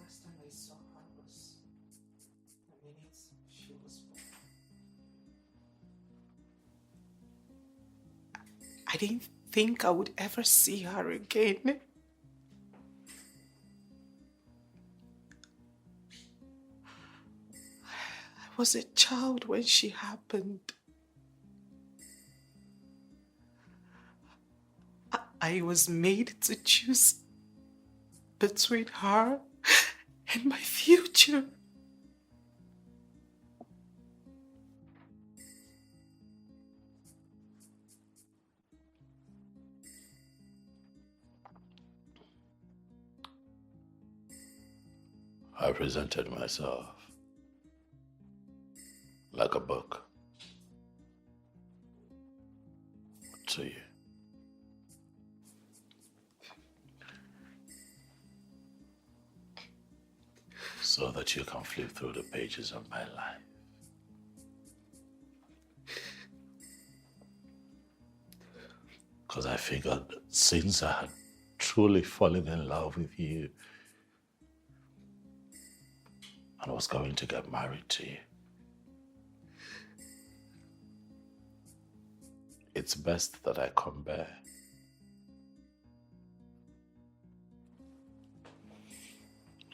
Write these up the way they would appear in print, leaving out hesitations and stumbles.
last time I saw her was the minute she was born. I didn't think I would ever see her again. I was a child when she happened. I was made to choose between her and my future. I presented myself like a book to you. So that you can flip through the pages of my life. Because I figured since I had truly fallen in love with you and was going to get married to you, it's best that I come bare.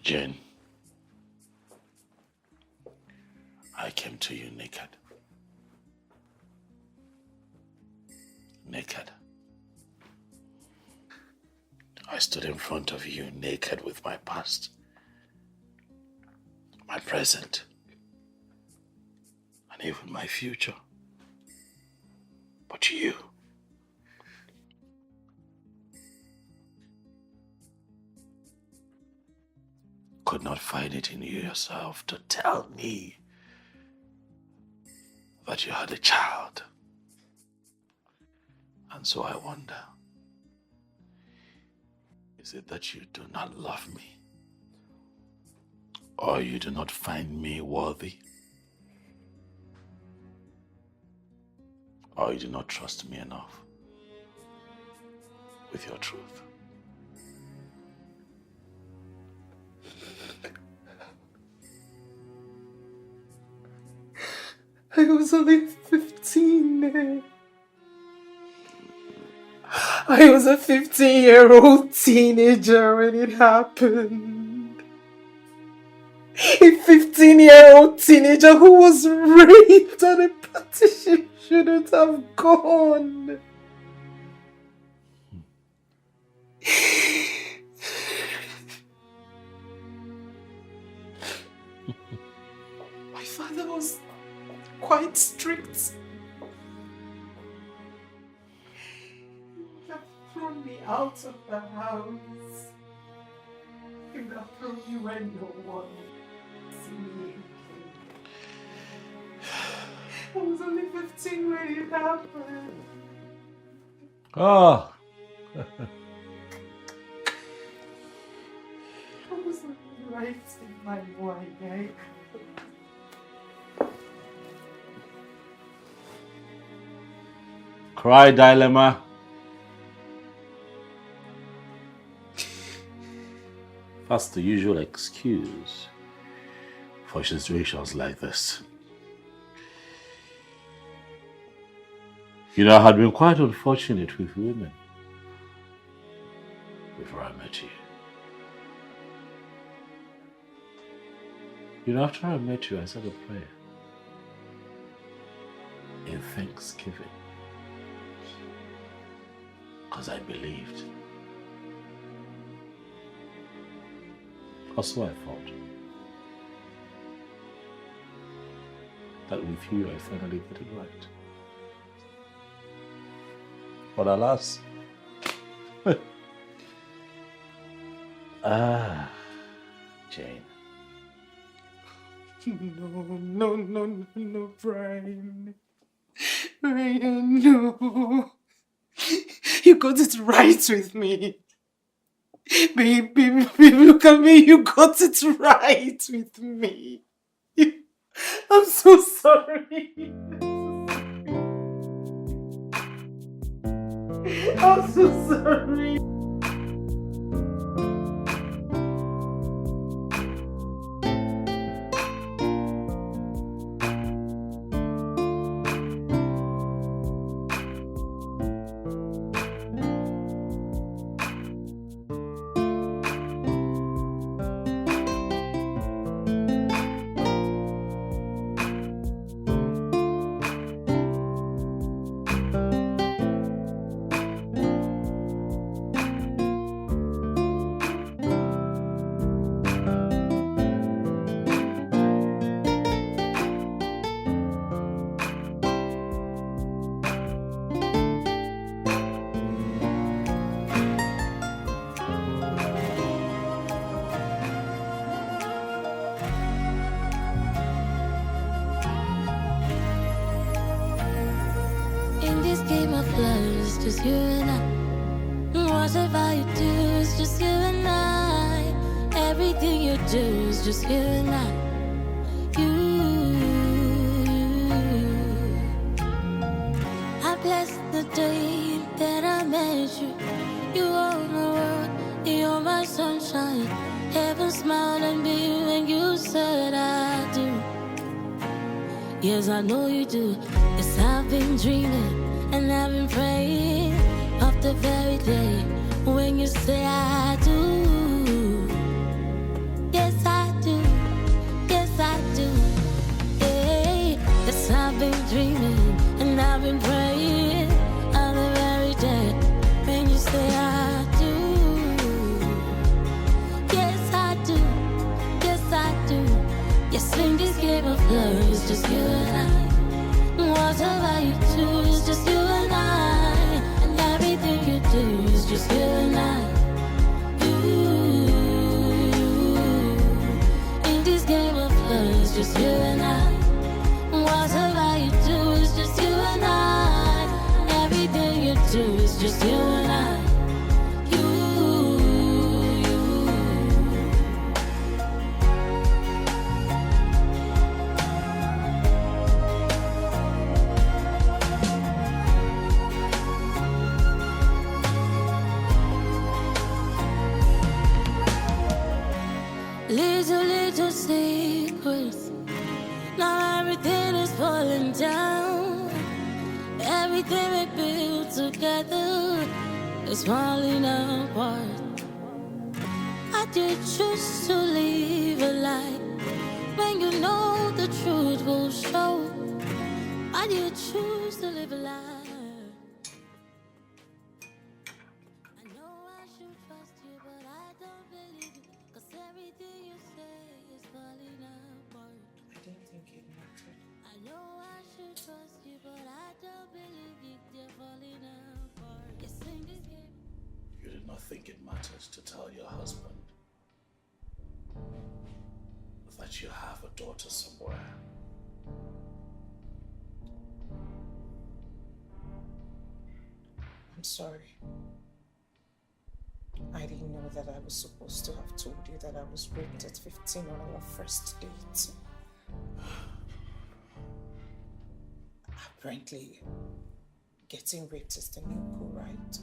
Jane, I came to you naked. Naked. I stood in front of you naked with my past, my present, and even my future. But you could not find it in you yourself to tell me that you had a child. And so I wonder, is it that you do not love me? Or you do not find me worthy? Or you do not trust me enough with your truth? I was only 15. I was a 15-year-old teenager when it happened. A 15-year-old teenager who was raped and a petition shouldn't have gone. My father was quite strict. He would have thrown me out of the house. He would have thrown me where no one see me. I was only 15 when it happened. Oh. I was right in my mind. Cry, dilemma. That's the usual excuse for situations like this. You know, I had been quite unfortunate with women before I met you. You know, after I met you, I said a prayer in thanksgiving. Because I believed. Or so I thought. That with you I finally get it right. But alas. Jane. No, Brian. Brian, no. You got it right with me. Baby, look at me. You got it right with me. I'm so sorry. I'm so sorry. just you and I. Whatever you do is just you and I. Everything you do is just you and I. I bless the day that I met you. You own the world, you're my sunshine. Heaven smiled at me when you said I do. Yes, I know you do. Yes, I've been dreaming and I've been praying of the very day when you say I do. Yes, I do. Yes, I do. Hey, yes, I've been dreaming and I've been praying on the very day when you say I do. Yes, I do. Yes, I do. Yes, in this game of love, it's just you and I. Whatever you do, it's just you and I. And everything you do is just you and I. In this game of love, it's just you and I. Whatever you do is just you and I. Everything you do is just you and I. Little secrets. Now everything is falling down. Everything we built together is falling apart. I did choose to live a lie when you know the truth will show. I did choose to live a lie. I know I should trust you, but I don't believe you, 'cause everything you say is falling apart. I didn't think it mattered. I know I should trust you, but I don't believe you, they're falling apart. Yes, in this game. You did not think it matters to tell your husband that you have a daughter somewhere. I'm sorry. I didn't know that I was supposed to have told you that I was raped at 15 on our first date. Apparently, getting raped is the new cool, right?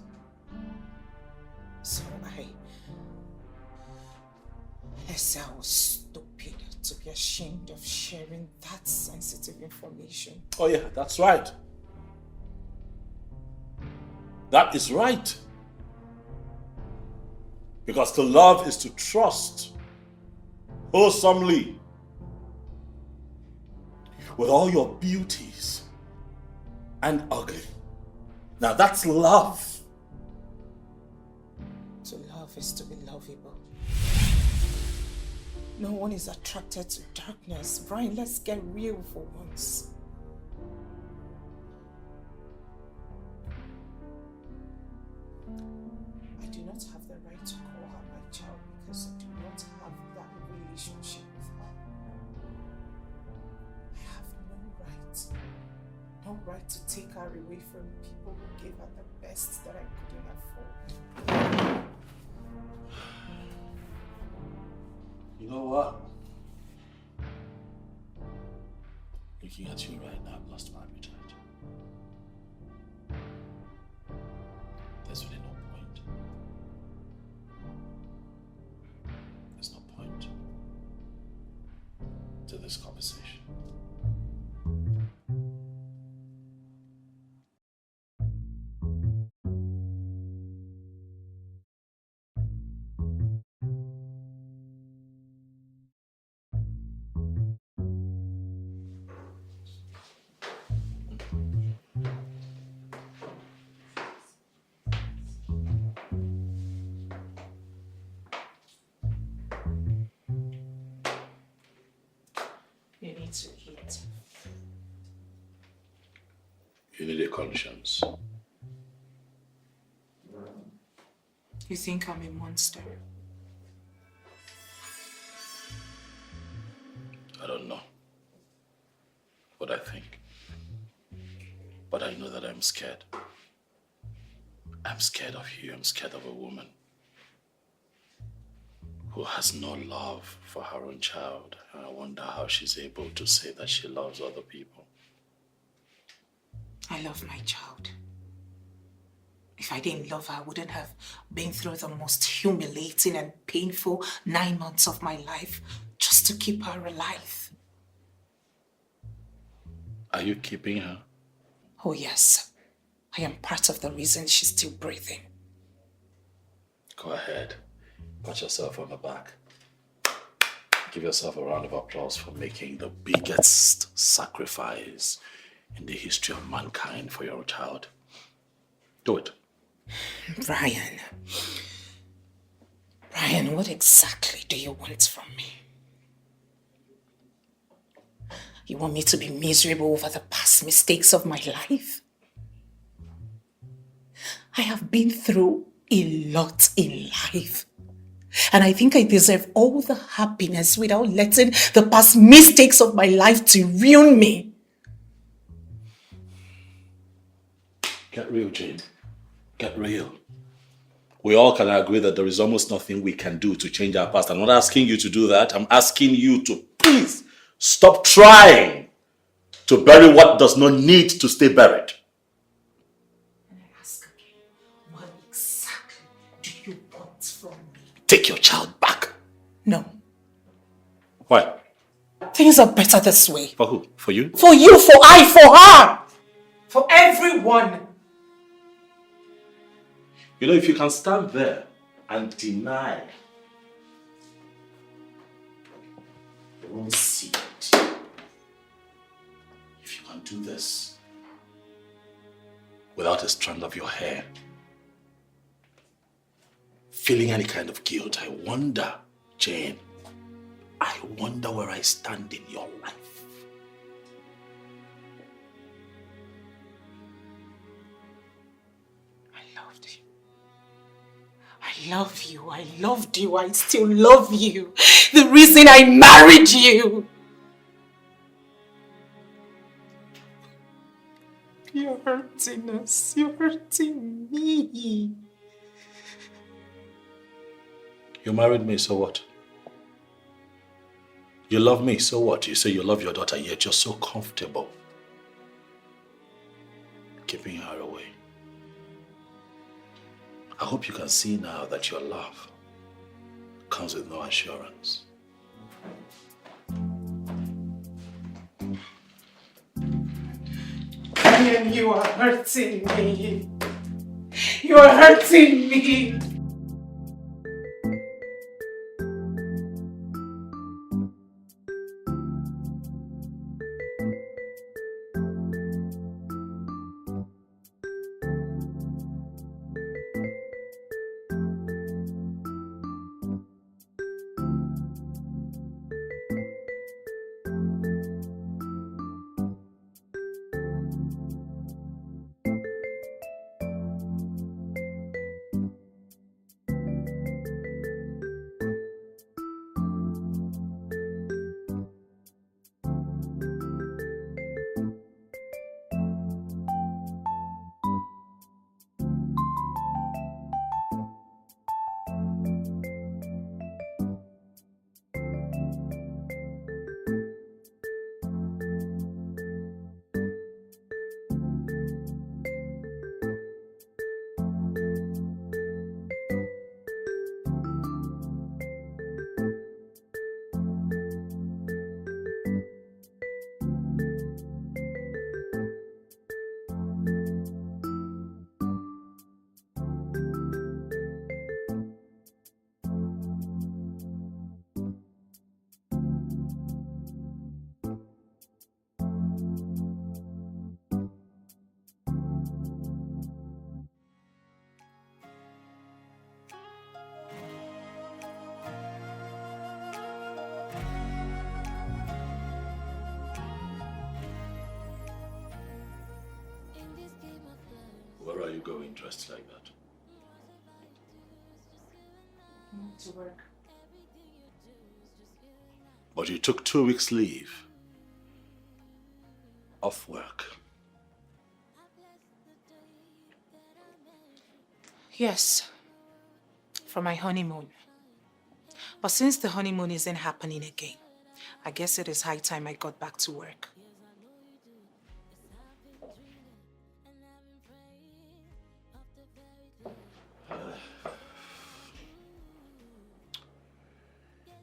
So I was stupid to be ashamed of sharing that sensitive information. Oh yeah, that's right. That is right. Because to love is to trust wholesomely with all your beauties and ugly. Now that's love. To love is to be lovable. No one is attracted to darkness. Brian, let's get real for once. I do not have the right to call her my child because I do not have that relationship with her. I have no right to take her away from people who gave her the best that I couldn't afford. You know what? Looking at you right now, I've lost my appetite. There's really no point. There's no point to this conversation. You need to eat. You need a conscience. You think I'm a monster? I don't know what I think. But I know that I'm scared. I'm scared of you. I'm scared of a woman who has no love for her own child. And I wonder how she's able to say that she loves other people. I love my child. If I didn't love her, I wouldn't have been through the most humiliating and painful 9 months of my life just to keep her alive. Are you keeping her? Oh yes. I am part of the reason she's still breathing. Go ahead. Pat yourself on the back. Give yourself a round of applause for making the biggest sacrifice in the history of mankind for your child. Do it. Brian, what exactly do you want from me? You want me to be miserable over the past mistakes of my life? I have been through a lot in life. And I think I deserve all the happiness without letting the past mistakes of my life to ruin me. Get real, Jane. Get real. We all can agree that there is almost nothing we can do to change our past. I'm not asking you to do that. I'm asking you to please stop trying to bury what does not need to stay buried. And I ask again, what exactly do you want from me? Take your child back. No. Why? Things are better this way. For who? For you? For you, for I, for her. For everyone. You know, if you can stand there and deny your own seed, if you can do this without a strand of your hair, feeling any kind of guilt, I wonder, Jane, I wonder where I stand in your life. I love you, I loved you, I still love you. The reason I married you. You're hurting us, you're hurting me. You married me, so what? You love me, so what? You say you love your daughter, yet you're so comfortable keeping her away. I hope you can see now that your love comes with no assurance. Brian, you are hurting me. You are hurting me. Where are you going dressed like that? To work. But you took 2 weeks leave off work. Yes, for my honeymoon. But since the honeymoon isn't happening again, I guess it is high time I got back to work.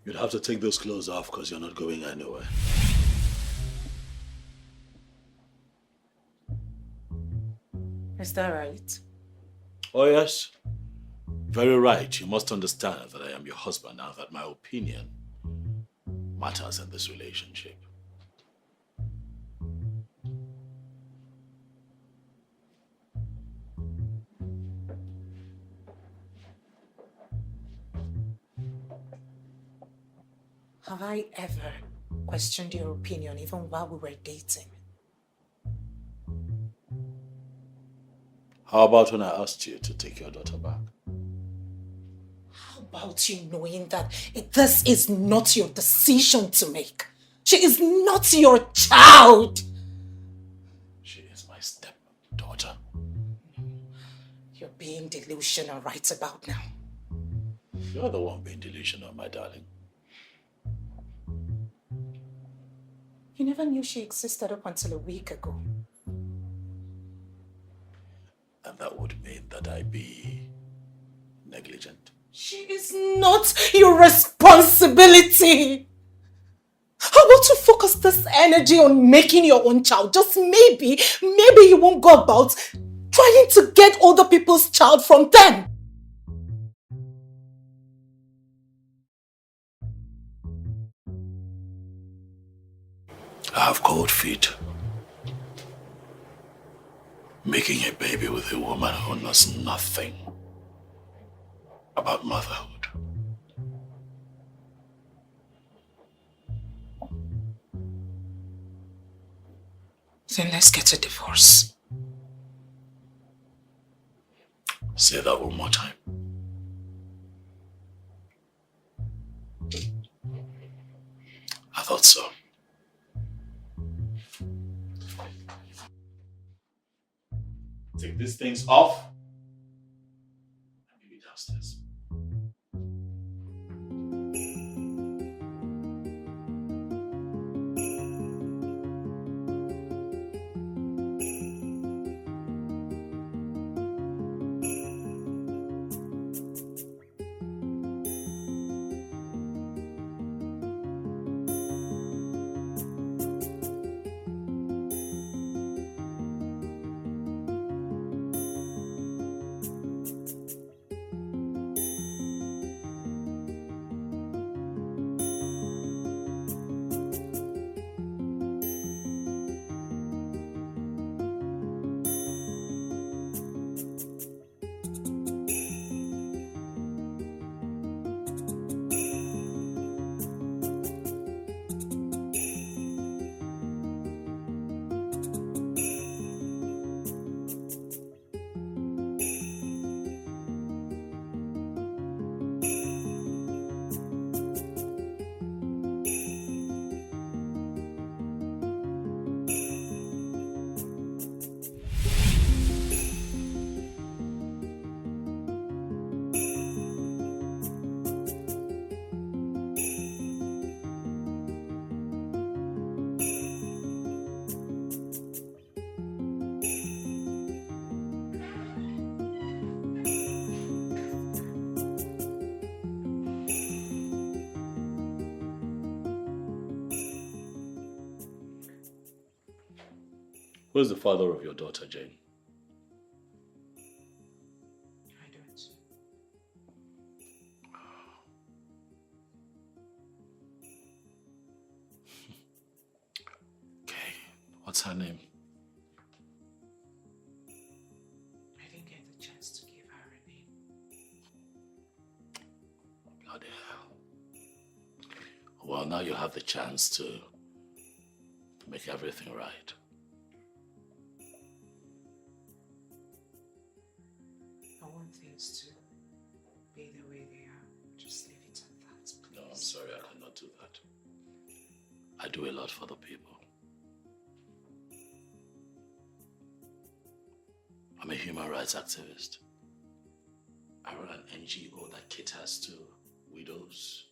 You'd have to take those clothes off because you're not going anywhere. Is that right? Oh yes. Very right. You must understand that I am your husband and that my opinion matters in this relationship. Have I ever questioned your opinion even while we were dating? How about when I asked you to take your daughter back? How about you knowing that this is not your decision to make? She is not your child. She is my stepdaughter. You're being delusional right about now. You're the one being delusional, my darling. You never knew she existed up until a week ago. And that would mean that I be negligent. She is not your responsibility. How about you focus this energy on making your own child? Just maybe you won't go about trying to get other people's child from them. I have cold feet. Making a baby with a woman who knows nothing about motherhood. Then let's get a divorce. Say that one more time. I thought so. Take these things off and meet me downstairs. Who's the father of your daughter, Jane? I don't. Okay, what's her name? I didn't get the chance to give her a name. Bloody hell. Well, now you have the chance to make everything right. I want things to be the way they are. Just leave it at that, please. No, I'm sorry, I cannot do that. I do a lot for the people. I'm a human rights activist. run an NGO that caters to widows.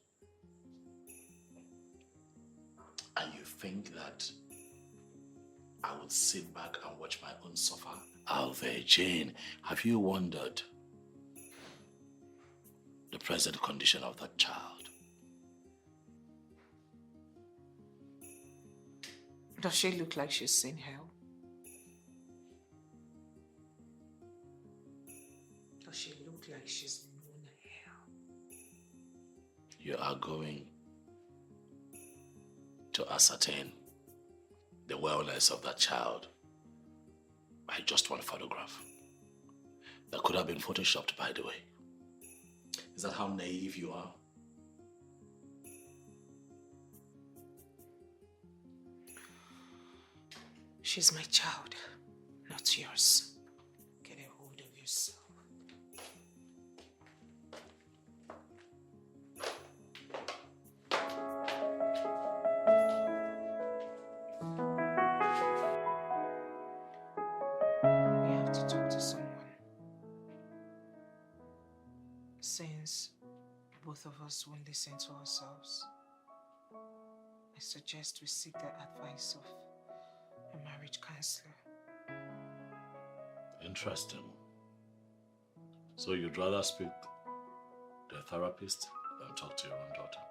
And you think that I would sit back and watch my own suffer? Alve, Jane, have you wondered the present condition of that child? Does she look like she's seen hell? Does she look like she's known hell? You are going to ascertain the wellness of that child by just one photograph that could have been photoshopped, by the way. Is that how naive you are? She's my child, not yours. Get a hold of yourself. We have to talk to someone. Since both of us won't listen to ourselves, I suggest we seek the advice of a marriage counselor. Interesting. So you'd rather speak to a therapist than talk to your own daughter?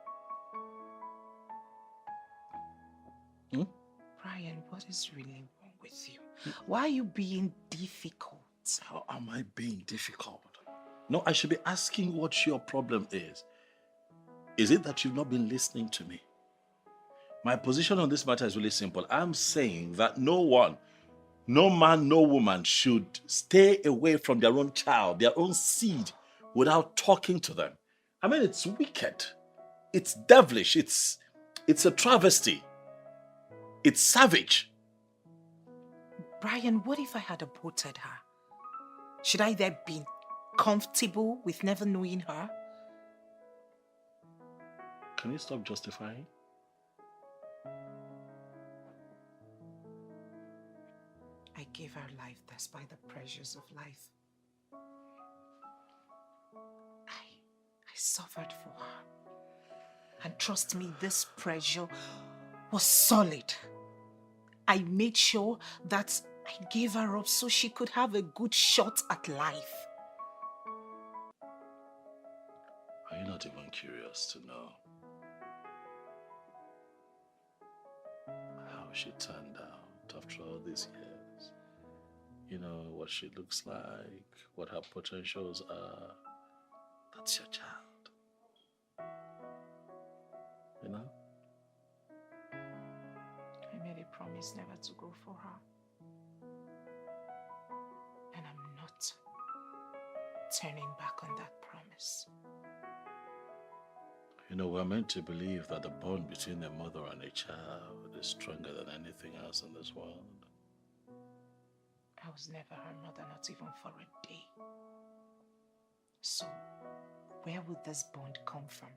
Brian, what is really wrong with you? Why are you being difficult? How am I being difficult? No, I should be asking what your problem is. Is it that you've not been listening to me? My position on this matter is really simple. I'm saying that no one, no man, no woman should stay away from their own child, their own seed, without talking to them. I mean, it's wicked. It's devilish. It's a travesty. It's savage. Brian, what if I had aborted her? Should I then be comfortable with never knowing her? Can you stop justifying? I gave her life despite the pressures of life. I suffered for her. And trust me, this pressure was solid. I made sure that I gave her up so she could have a good shot at life. Are you not even curious to know how she turned out after all these years? You know, what she looks like, what her potentials are. That's your child. You know? I made a promise never to go for her. And I'm not turning back on that promise. You know, we're meant to believe that the bond between a mother and a child is stronger than anything else in this world. I was never her mother, not even for a day. So, where would this bond come from?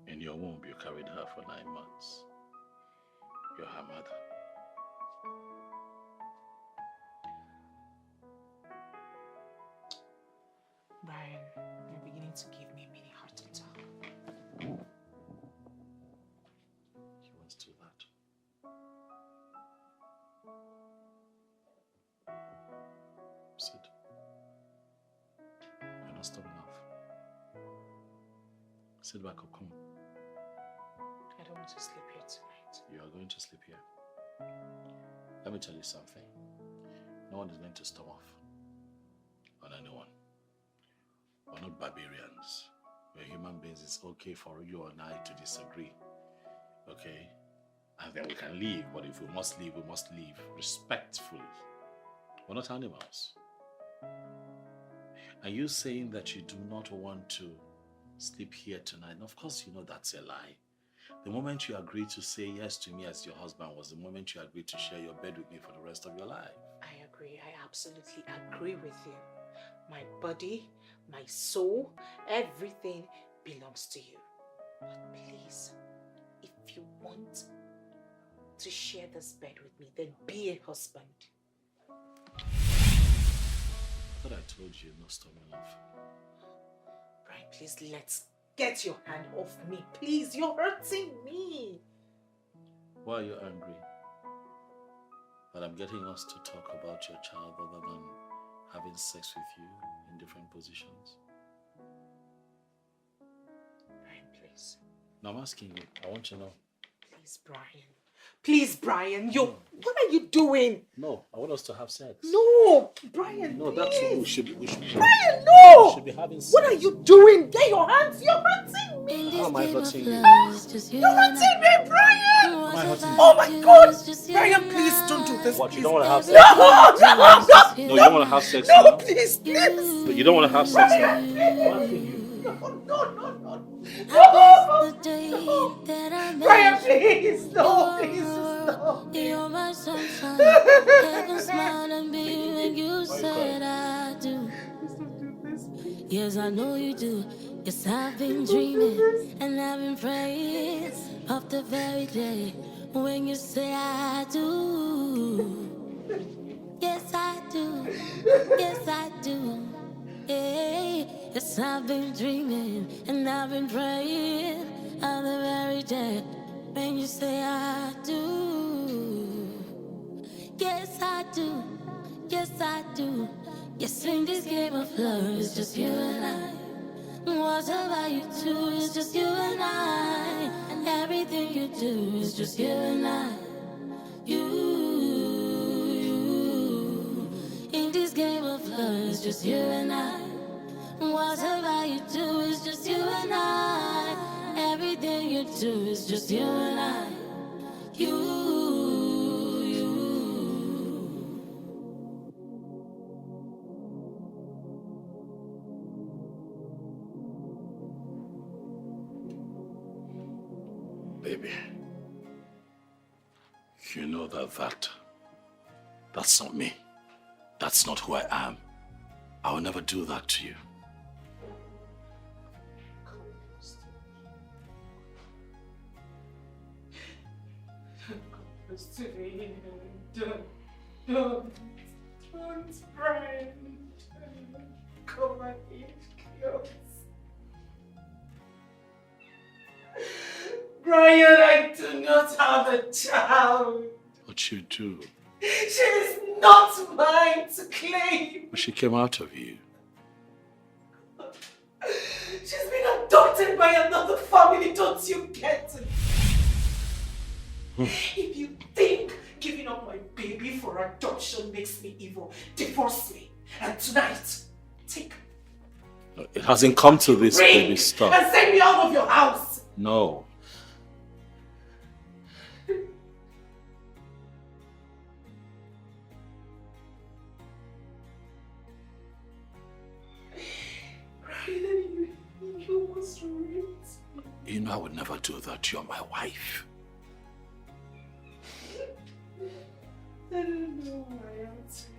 In your womb, you carried her for 9 months. You're her mother. Brian, you're beginning to give me a mini heart attack. You want to do that? Sit. You're not stubborn enough. Sit back or come. I don't want to sleep here tonight. You are going to sleep here. Let me tell you something. No one is going to storm off on anyone. We're not barbarians. We're human beings. It's okay for you and I to disagree. Okay? And then we can leave. But if we must leave respectfully. We're not animals. Are you saying that you do not want to sleep here tonight? And of course you know that's a lie. The moment you agreed to say yes to me as your husband was the moment you agreed to share your bed with me for the rest of your life. I agree. I absolutely agree with you. My body, my soul, everything belongs to you. But please, if you want to share this bed with me, then be a husband. thought I told you not storming off. Brian, please, let's get your hand off me. Please, you're hurting me. Why are you angry? That I'm getting us to talk about your child rather than having sex with you in different positions? Brian, please. No, I'm asking you. I want to know. Please, Brian. Please, Brian. What are you doing? No, I want us to have sex. No, Brian, No, please. that's what we should be. Brian, no! We should be having sex. What are you doing? Get your hands. You're hurting me. How am I hurting you? You're hurting me, Brian. Am I hurting you? Oh my God. Brian, please don't do this. What, you please. don't want to have sex? No, no, no. No, you don't want to have sex No, now? please, please. But you don't want to have sex now? Brian, I'm asking you. No. Brian, please, no, please, no. You're my sunshine. Heaven smiled at me when you said I do. Yes, I know you do. Yes, I've been dreaming and I've been praying of the very day when you say I do. Yes, I do. Yes, I do. Hey, yes, I've been dreaming and I've been praying of the very day when you say I do. Yes, I do. Yes, I do. Yes, in this game of love, it's just you and I. Whatever you do, it's just you and I. And everything you do is just you and I. You. In this game of love, it's just you and I. Whatever you do is just you and I. Everything you do is just you and I. You. Baby, you know that's not me. That's not who I am. I will never do that to you. Don't, Brian. Come and eat close. Brian, I do not have a child. But you do. She is not mine to claim. But she came out of you. She's been adopted by another family, don't you get it? If you think giving up my baby for adoption makes me evil, divorce me. And tonight, take No, it hasn't come to this, ring baby. Stop. and send me out of your house. No. Brian, you must read. You know I would never do that. You're my wife. I don't know who I am to you.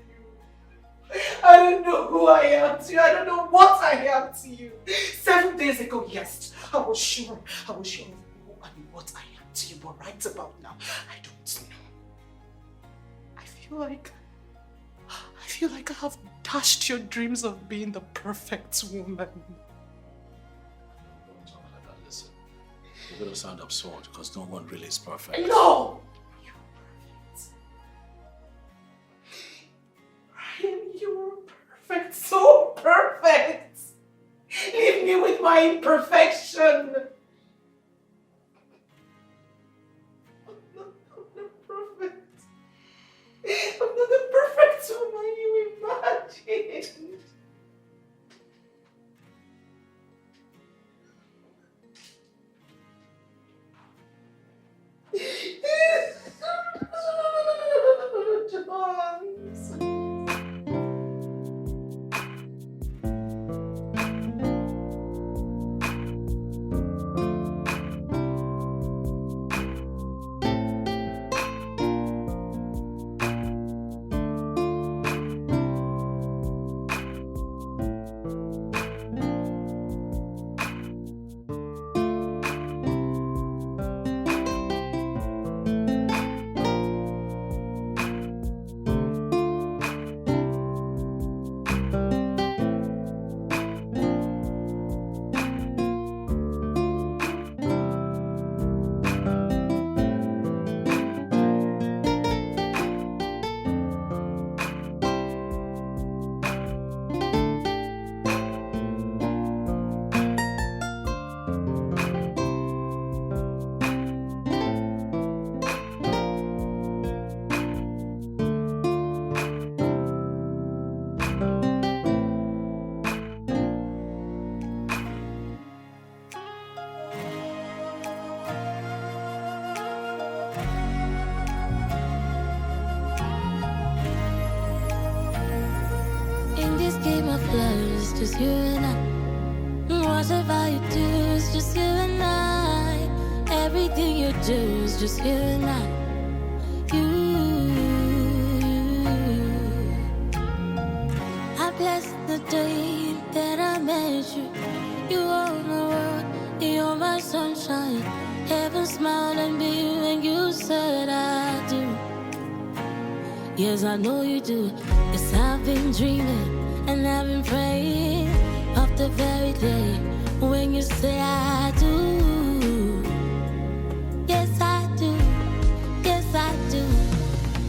I don't know who I am to you. I don't know what I am to you. 7 days ago, yes, I was sure of who and what I am to you. But right about now, I don't know. I feel like I have dashed your dreams of being the perfect woman. Don't talk like that. Listen. You're going to sound absurd because no one really is perfect. No! You're perfect. Brian, you're perfect. So perfect. Leave me with my imperfection. I'm not perfect. I'm not the perfect woman you imagined. Jones. this game of love is just you and I. Whatever you do is just you and I. Everything you do is just you and I. I bless the day that I met you. You own the world, you're my sunshine. Heaven smiled at me when you said I do. Yes, I know you do. Yes, I've been dreaming and I've been praying of the very day when you say I do. Yes, I do. Yes, I do.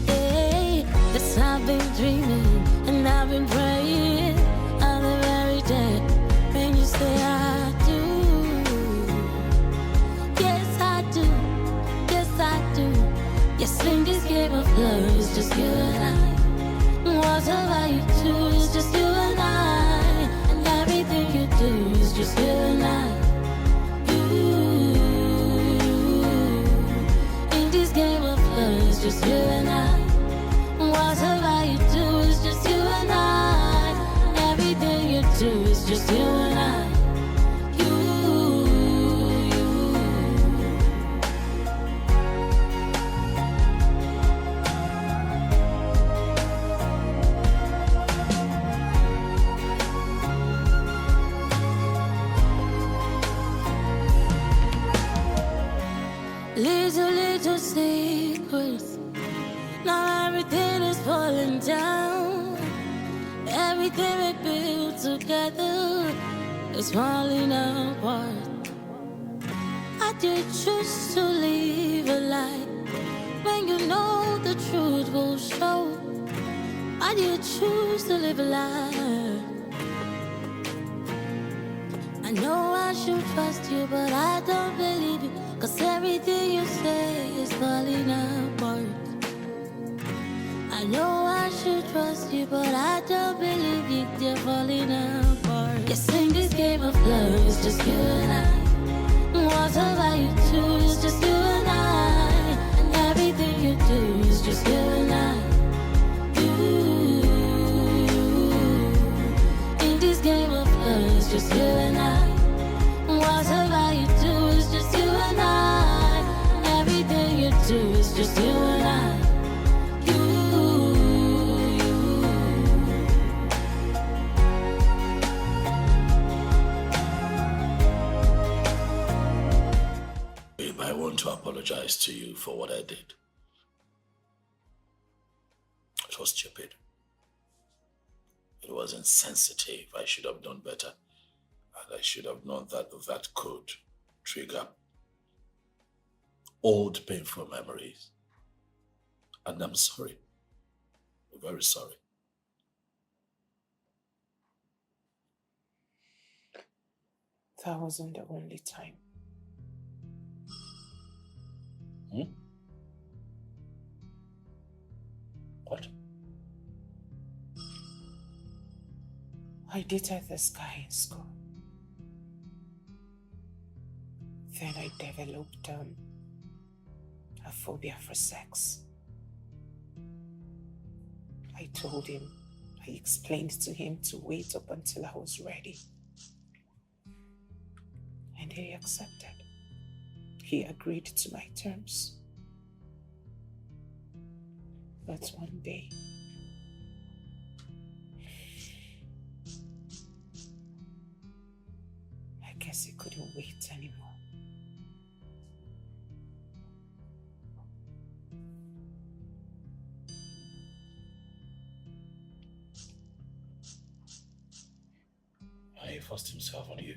Hey, yes, I've been dreaming and I've been praying of the very day when you say I do. Yes, I do. Yes, I do. Yes, in this game of love, it's just you and I. Whatever you do is just you and I. And everything you do is just you and I. In this game of love, it's just you and I. Whatever you do is just you and I. Everything you do is just you and I. Little secrets. Now everything is falling down. Everything we built together is falling apart. I did choose to live a lie when you know the truth will show. I did choose to live a lie. I know I should trust you, but I don't believe you. 'Cause everything you say is falling apart. I know I should trust you, but I don't believe you. They're falling apart. Yes, in this game of love, it's just you and I. Whatever you do is just you and I. And everything you do is just you and I. In this game of love, it's just you and I. Whatever you do is just you and I. Everything you do is just you and I. Babe, I want to apologize to you for what I did. It was stupid. It was insensitive. I should have done better. And I should have known that that could trigger old painful memories. And I'm sorry. I'm very sorry. That wasn't the only time. What? I dated this guy in school. Then I developed a phobia for sex. I told him, I explained to him to wait up until I was ready. And he accepted. He agreed to my terms. But one day, I guess he couldn't wait anymore. He forced himself on you.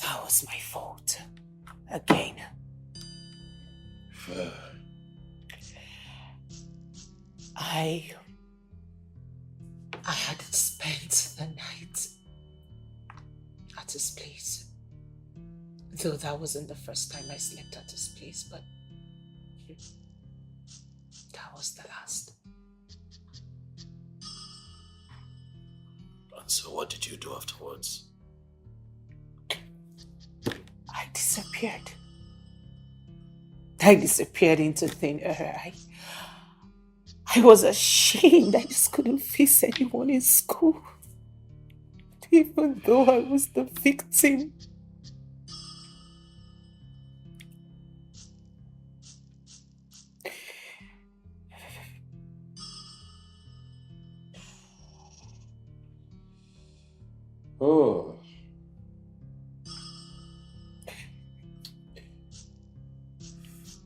That was my fault. Again. I had spent the night at his place. Though that wasn't the first time I slept at his place, but that was the last. And so what did you do afterwards? I disappeared. I disappeared into thin air. I was ashamed. I just couldn't face anyone in school. Even though I was the victim. Oh.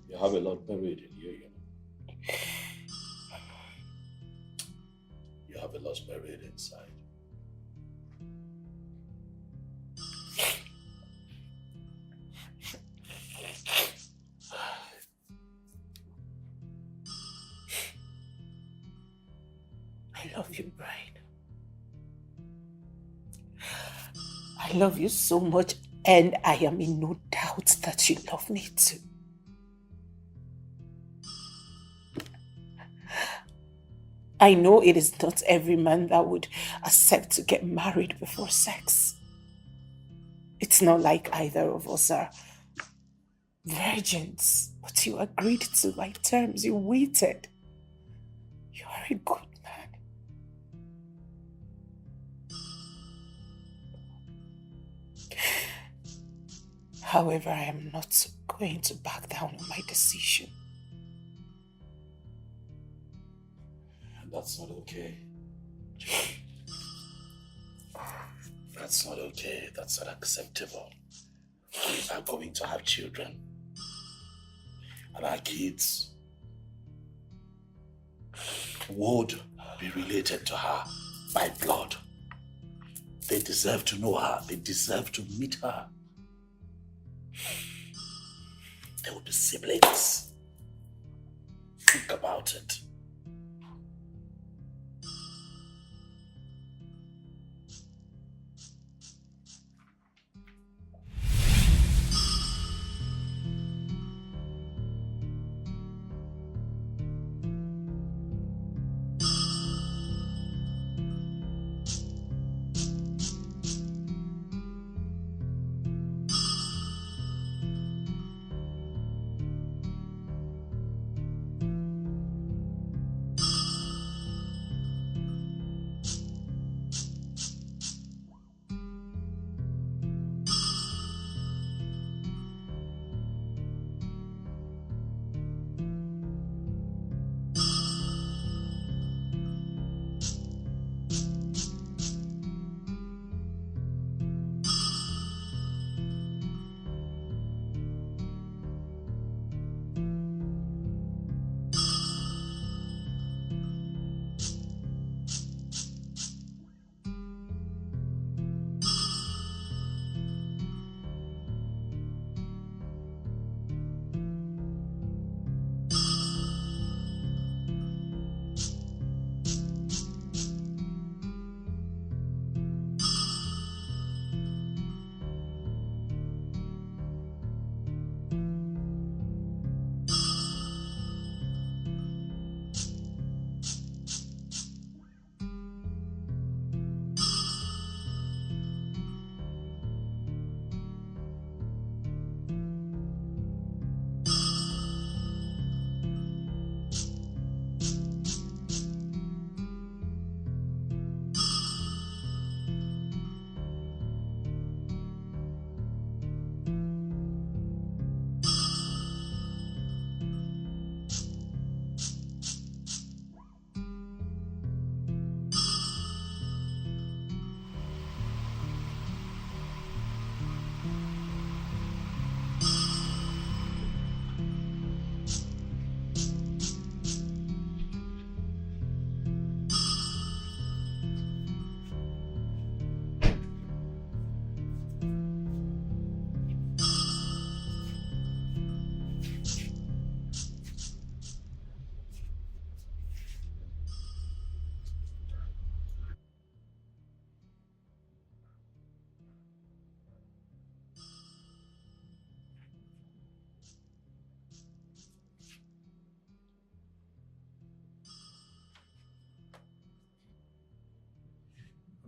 You have a lot buried in you, you know. You have a lot buried inside. I love you, Brian. I love you so much, and I am in no doubt that you love me too. I know it is not every man that would accept to get married before sex. It's not like either of us are virgins, but you agreed to my terms. You waited. You are a good man. However, I am not going to back down on my decision. That's not okay. That's not okay. That's not acceptable. We are going to have children. And our kids would be related to her by blood. They deserve to know her. They deserve to meet her. They will be siblings. Think about it.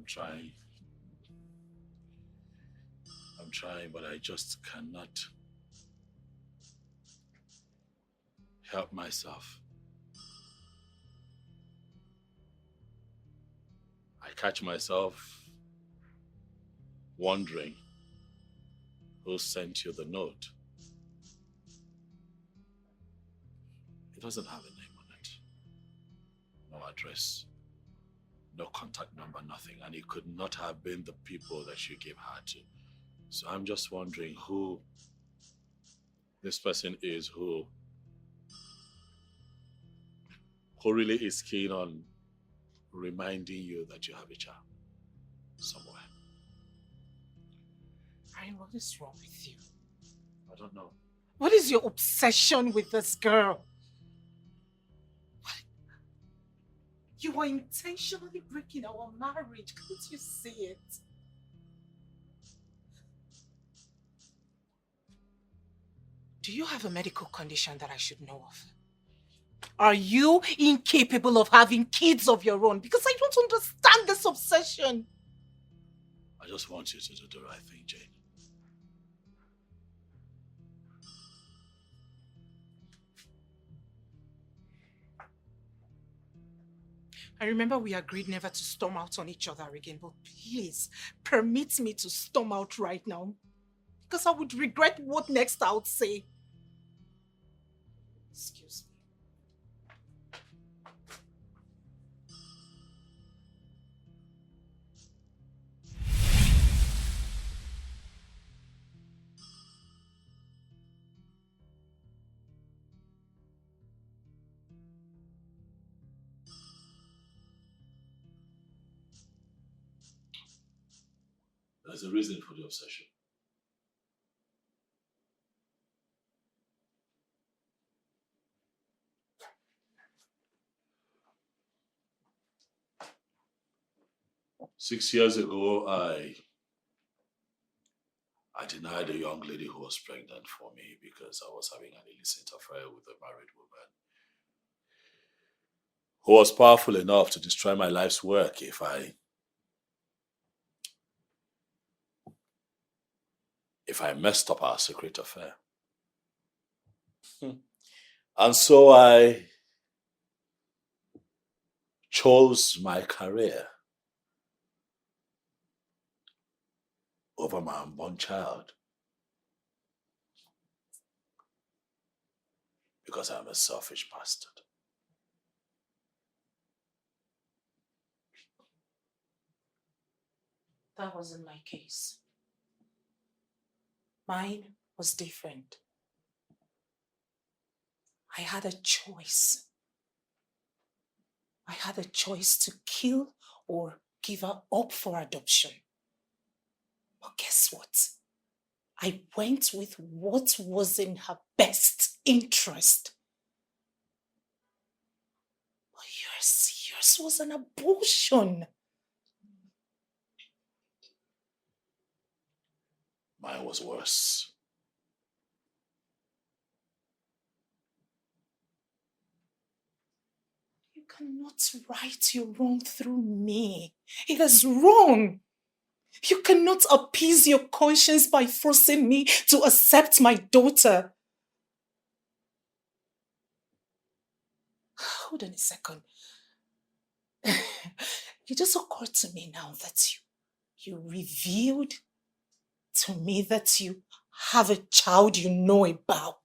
Trying. I'm trying, but I just cannot help myself. catch myself wondering who sent you the note. It doesn't have a name on it. No address. No contact number, nothing. And it could not have been the people that you gave her to. So I'm just wondering who this person is who really is keen on reminding you that you have a child somewhere. Ryan, what is wrong with you? I don't know. What is your obsession with this girl? You are intentionally breaking our marriage. Can't you see it? Do you have a medical condition that I should know of? Are you incapable of having kids of your own? Because I don't understand this obsession. I just want you to do the right thing, Jane. I remember we agreed never to storm out on each other again, but please, permit me to storm out right now. Because I would regret what next I would say. Excuse me. There's a reason for the obsession. Six years ago, I denied a young lady who was pregnant for me because I was having an illicit affair with a married woman who was powerful enough to destroy my life's work if I messed up our secret affair. And so I chose my career over my unborn child because I'm a selfish bastard. That wasn't my case. Mine was different. I had a choice. I had a choice to kill or give her up for adoption. But guess what? I went with what was in her best interest. But yours was an abortion. Mine was worse. You cannot right your wrong through me. It is wrong. You cannot appease your conscience by forcing me to accept my daughter. Hold on a second. It just occurred to me now that you revealed to me that you have a child you know about.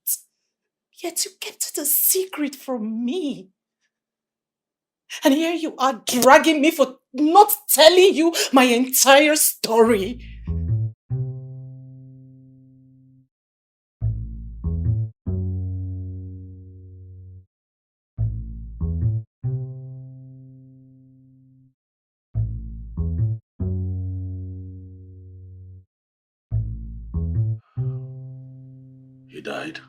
Yet you kept it a secret from me. And here you are dragging me for not telling you my entire story. He died.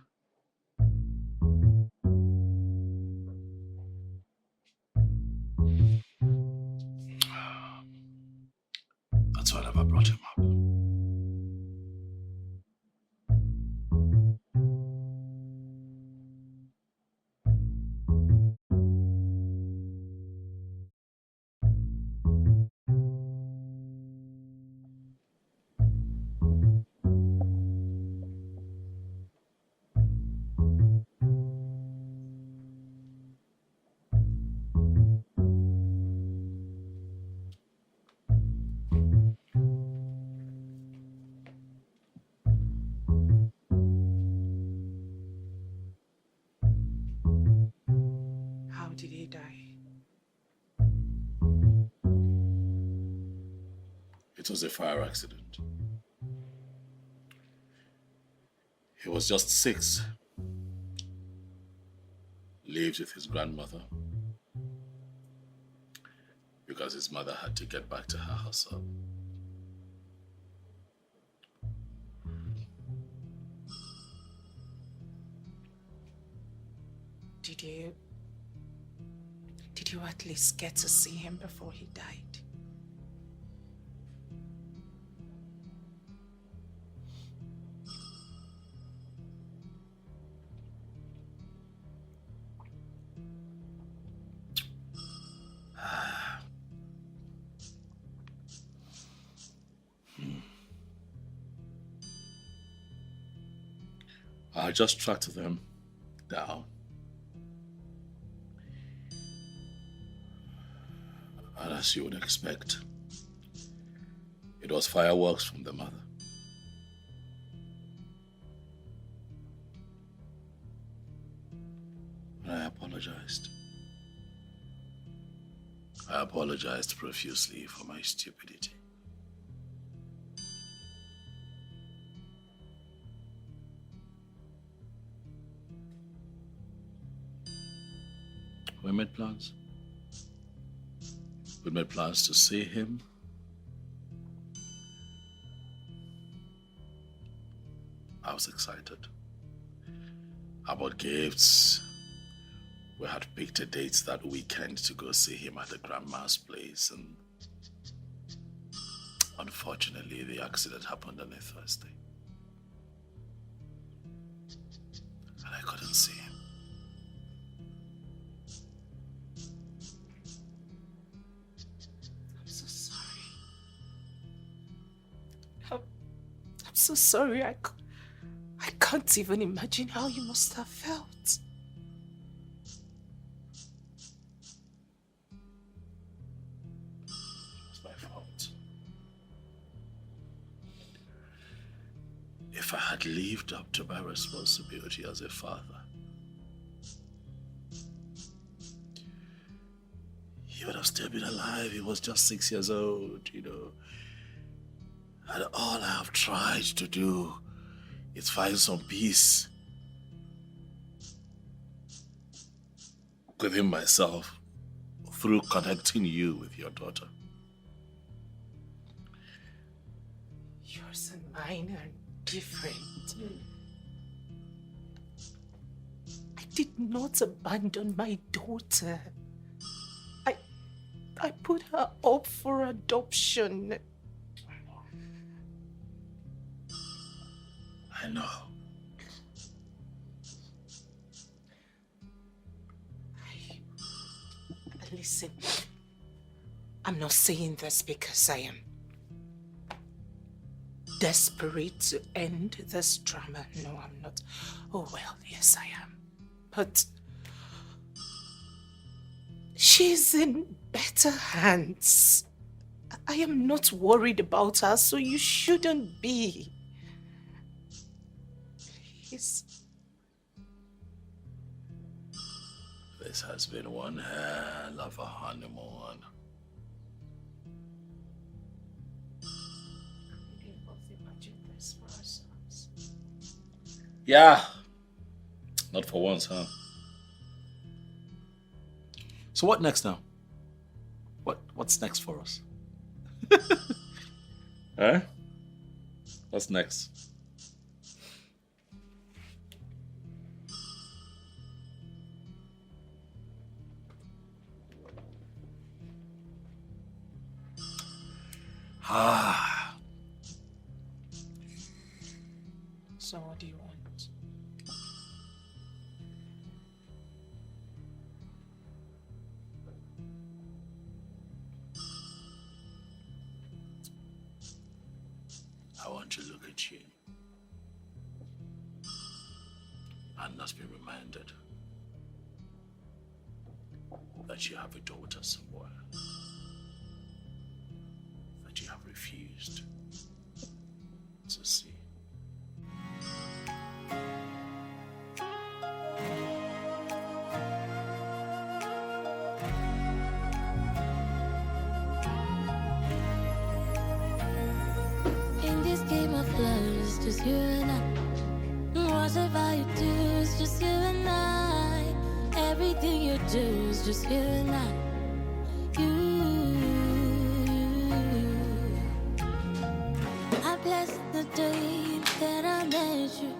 That's why I never brought him up. It was a fire accident. He was just 6. Lived with his grandmother because his mother had to get back to her herself. Did you at least get to see him before he died? I just tracked them down. And as you would expect, it was fireworks from the mother. And I apologized. I apologized profusely for my stupidity. We made plans. We made plans to see him. I was excited. I bought gifts. We had picked a date that weekend to go see him at the grandma's place, and unfortunately the accident happened on a Thursday. And I couldn't see him. I'm so sorry. I can't even imagine how you must have felt. It's my fault. If I had lived up to my responsibility as a father, he would have still been alive. He was just 6 years old, you know. And all I have tried to do is find some peace within myself through connecting you with your daughter. Yours and mine are different. I did not abandon my daughter. I put her up for adoption. I know. Listen, I'm not saying this because I am desperate to end this drama. No, I'm not. Oh, well, yes, I am. But she's in better hands. I am not worried about her, so you shouldn't be. Please. This has been one hell of a honeymoon. Yeah. Not for once, huh? So what next now? What's next for us? Huh? What's next? So what do you want? I want to look at you and not be reminded that you have a daughter somewhere that you have refused to see. leftless, just you and I. Whatever you do is just you and I. Everything you do is just you and I. I bless the day that I met you.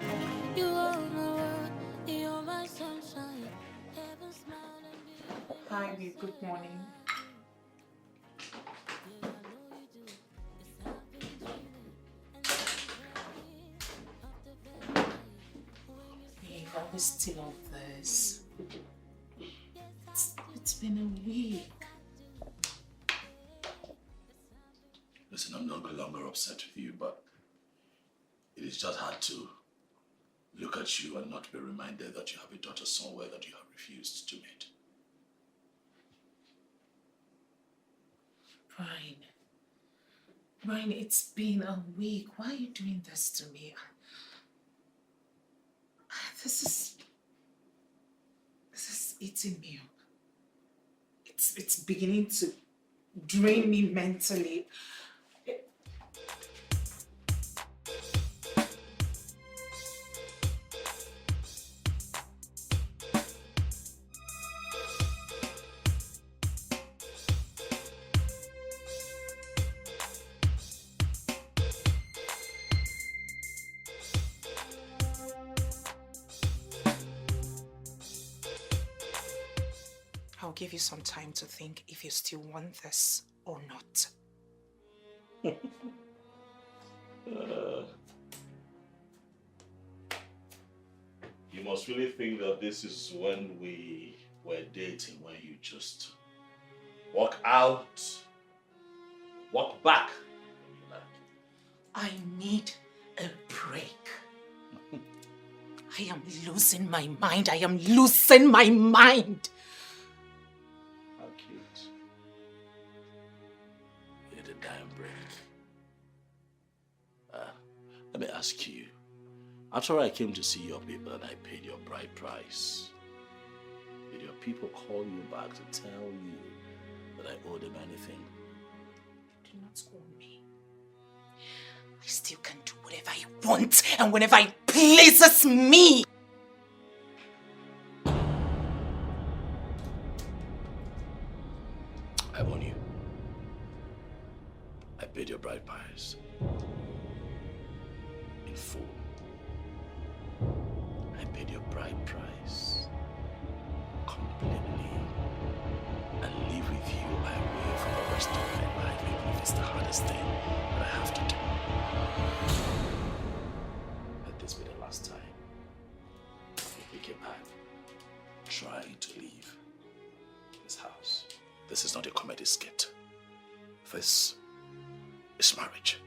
You are my world, you're my sunshine. Heaven smile and be. Hi, babe. Good morning. Babe, are we still on this? It's been a week. Listen, I'm no longer upset with you, but it is just hard to look at you and not be reminded that you have a daughter somewhere that you have refused to meet. Brian, it's been a week. Why are you doing this to me? This is eating me up. It's beginning to drain me mentally. I'll give you some time to think if you still want this or not. You must really think that this is when we were dating, when you just walk out, walk back. I need a break. I am losing my mind. I am losing my mind. How cute. You need a damn break. Let me ask you. After I came to see your people and I paid your bride price, did your people call you back to tell you that I owe them anything? Do not owe me. I still can do whatever I want and whenever it pleases me. I warn you. I paid your bride price. In full. I paid your bride price. Completely. And live with you I will for the rest of my life, even if it's the hardest thing that I have to do. Let this be the last time you pick a man trying to leave this house. This is not a comedy skit. This is marriage.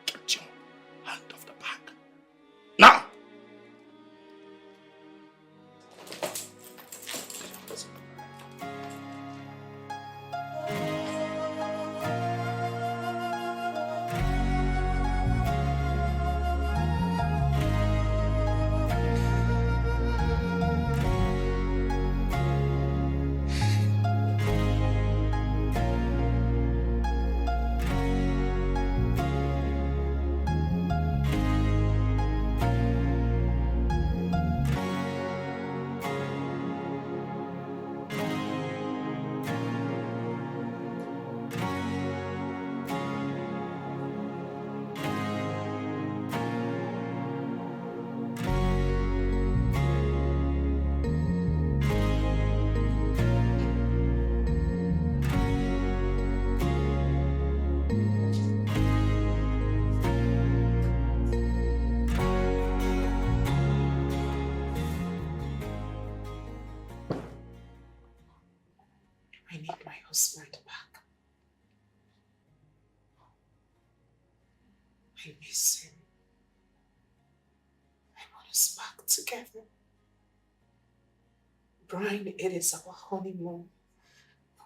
Get your hand off the bag. Now! I need my husband back. I miss him. I want us back together. Brian, it is our honeymoon.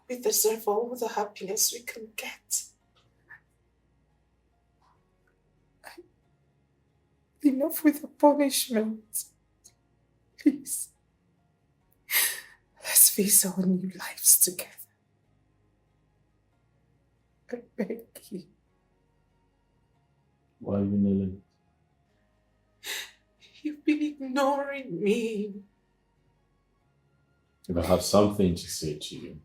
We deserve all the happiness we can get. Enough with the punishment. Please. Let's face our new lives together. I beg you. Why are you kneeling? You've been ignoring me. If I have something to say to you,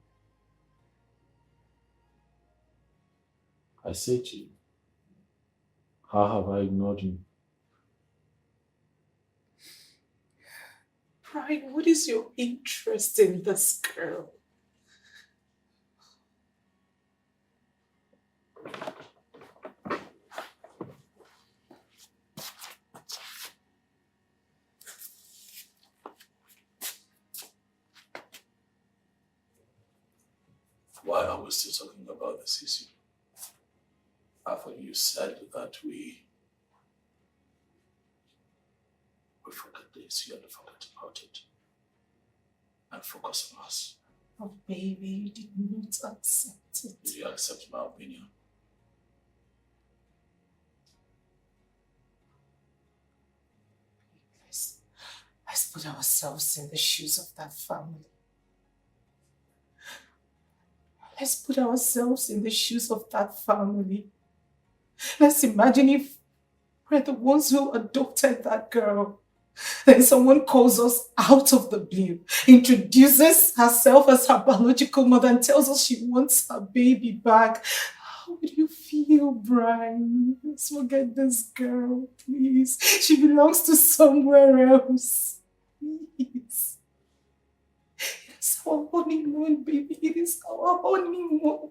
I say to you, how have I ignored you? Brian, what is your interest in this girl? Why are we still talking about this issue? After you said that we forget the issue and forget about it and focus on us. Oh, baby, you did not accept it. Did you accept my opinion? Let's put ourselves in the shoes of that family. Let's put ourselves in the shoes of that family. Let's imagine if we're the ones who adopted that girl. Then someone calls us out of the blue, introduces herself as her biological mother and tells us she wants her baby back. How would you feel, Brian? Let's forget this girl, please. She belongs to somewhere else. Please. It's our honeymoon, baby. It is our honeymoon.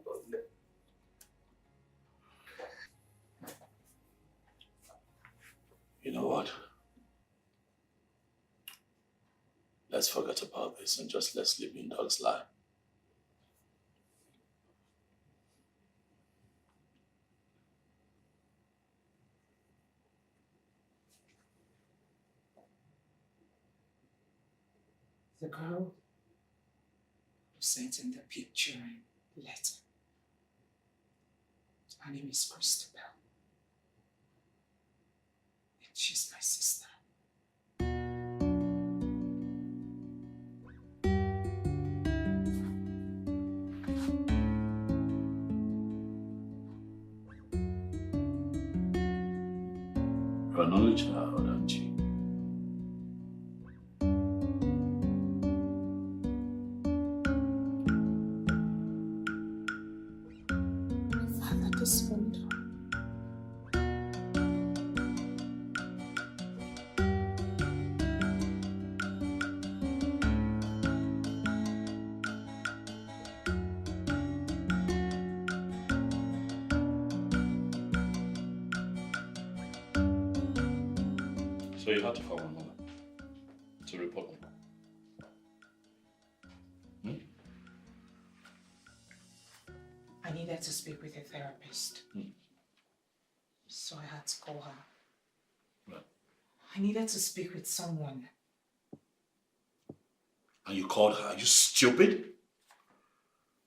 You know what? Let's forget about this and just let sleeping dogs lie. The girl who sent in the picture and letter. Her name is Christabel. And she's my sister. You're an only child, aren't you? Father, this window. So you had to call my mother to report me. I needed to speak with a therapist. So I had to call her. Right. I needed to speak with someone. And you called her? Are you stupid?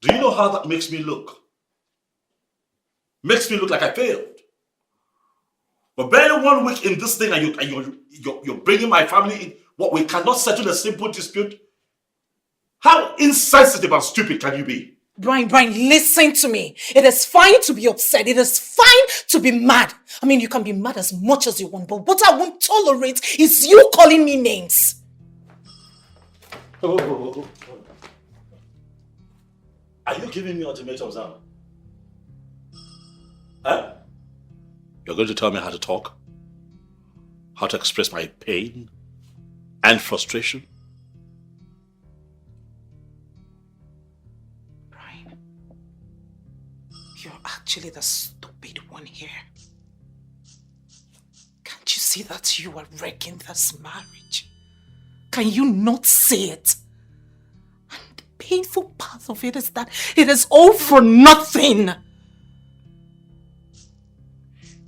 Do you know how that makes me look? Makes me look like I failed. But barely 1 week in this thing and you're bringing my family in what we cannot settle a simple dispute? How insensitive and stupid can you be? Brian, listen to me. It is fine to be upset. It is fine to be mad. I mean, you can be mad as much as you want, but what I won't tolerate is you calling me names. Oh. Are you giving me ultimatums now? Huh? You're going to tell me how to talk? How to express my pain and frustration? Brian, you're actually the stupid one here. Can't you see that you are wrecking this marriage? Can you not see it? And the painful part of it is that it is all for nothing.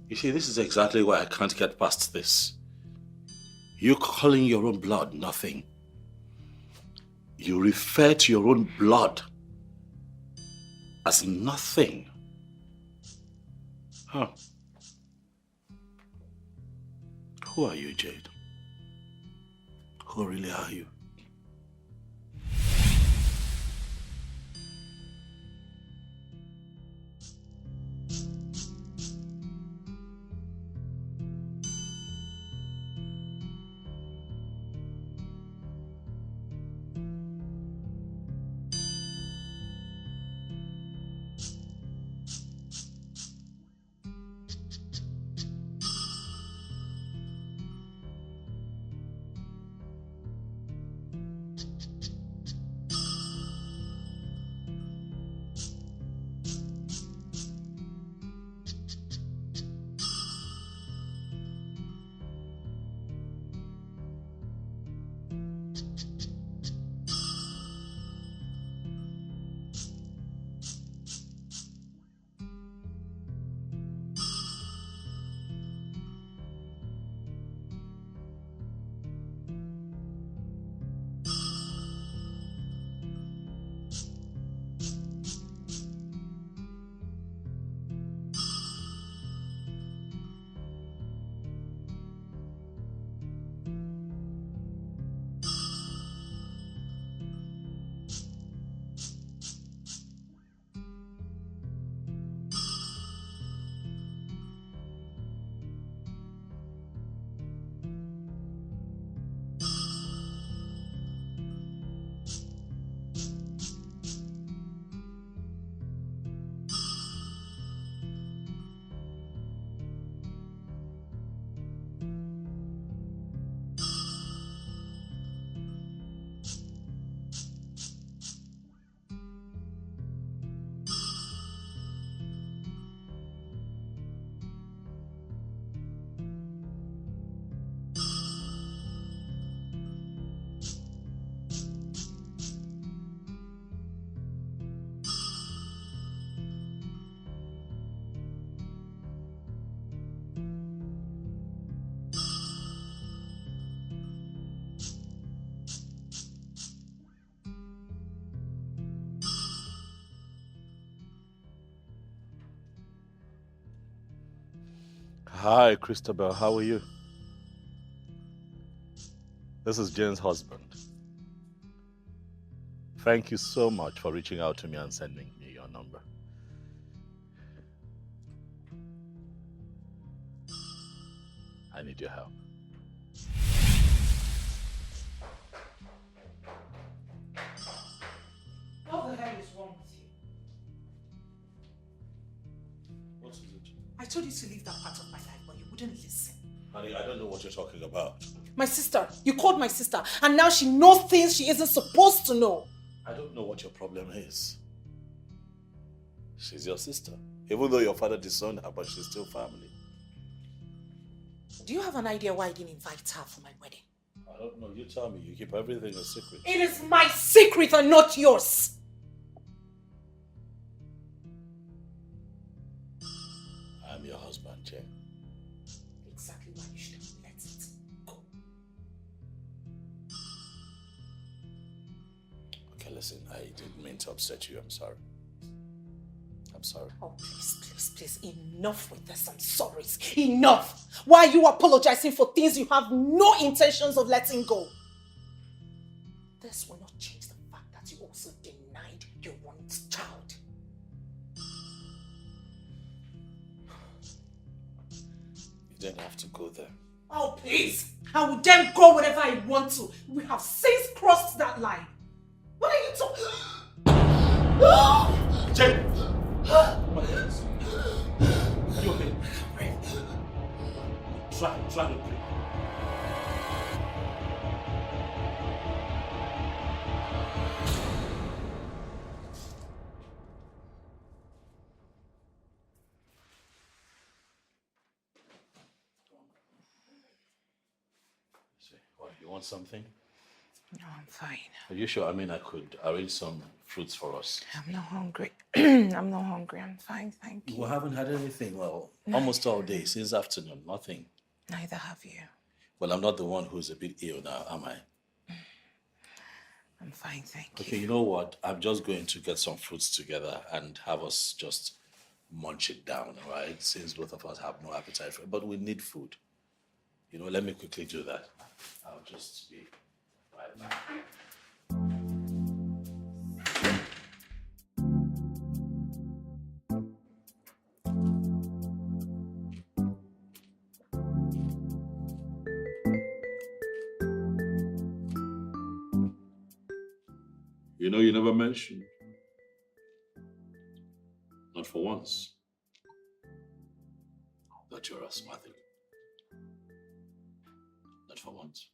You see, this is exactly why I can't get past this. You calling your own blood nothing. You refer to your own blood as nothing. Huh. Who are you, Jade? Who really are you? Hi, Christabel. How are you? This is Jane's husband. Thank you so much for reaching out to me and sending me your number. I need your help. What the hell is wrong with you? What is it? I told you to leave that part of my life, but you wouldn't listen. Honey, I don't know what you're talking about. My sister. You called my sister, and now she knows things she isn't supposed to know. I don't know what your problem is. She's your sister. Even though your father disowned her, but she's still family. Do you have an idea why I didn't invite her for my wedding? I don't know. You tell me. You keep everything a secret. It is my secret and not yours. I'm your husband, Jane. Exactly why you should let it go. Okay, listen. I didn't mean to upset you. I'm sorry. I'm sorry. Oh, please, enough with this. I'm sorry. Enough. Why are you apologizing for things you have no intentions of letting go? This will not change the fact that you also denied your one child. You didn't have to go there. Oh, please. I will then go wherever I want to. We have since crossed that line. What are you talking? Jane! What is Are you okay? Try to breathe. What, you want something? No, I'm fine. Are you sure? I mean, I could arrange some fruits for us. I'm not hungry. I'm not hungry. I'm fine, thank you. We haven't had anything, well, almost all day, since afternoon, nothing. Neither have you. Well, I'm not the one who's a bit ill now, am I? I'm fine, thank you. Okay, you know what? I'm just going to get some fruits together and have us just munch it down, right? Since both of us have no appetite for it. But we need food. You know, let me quickly do that. I'll just be right back. You know, you never mentioned. Not for once. That you're asthmatic. Not for once.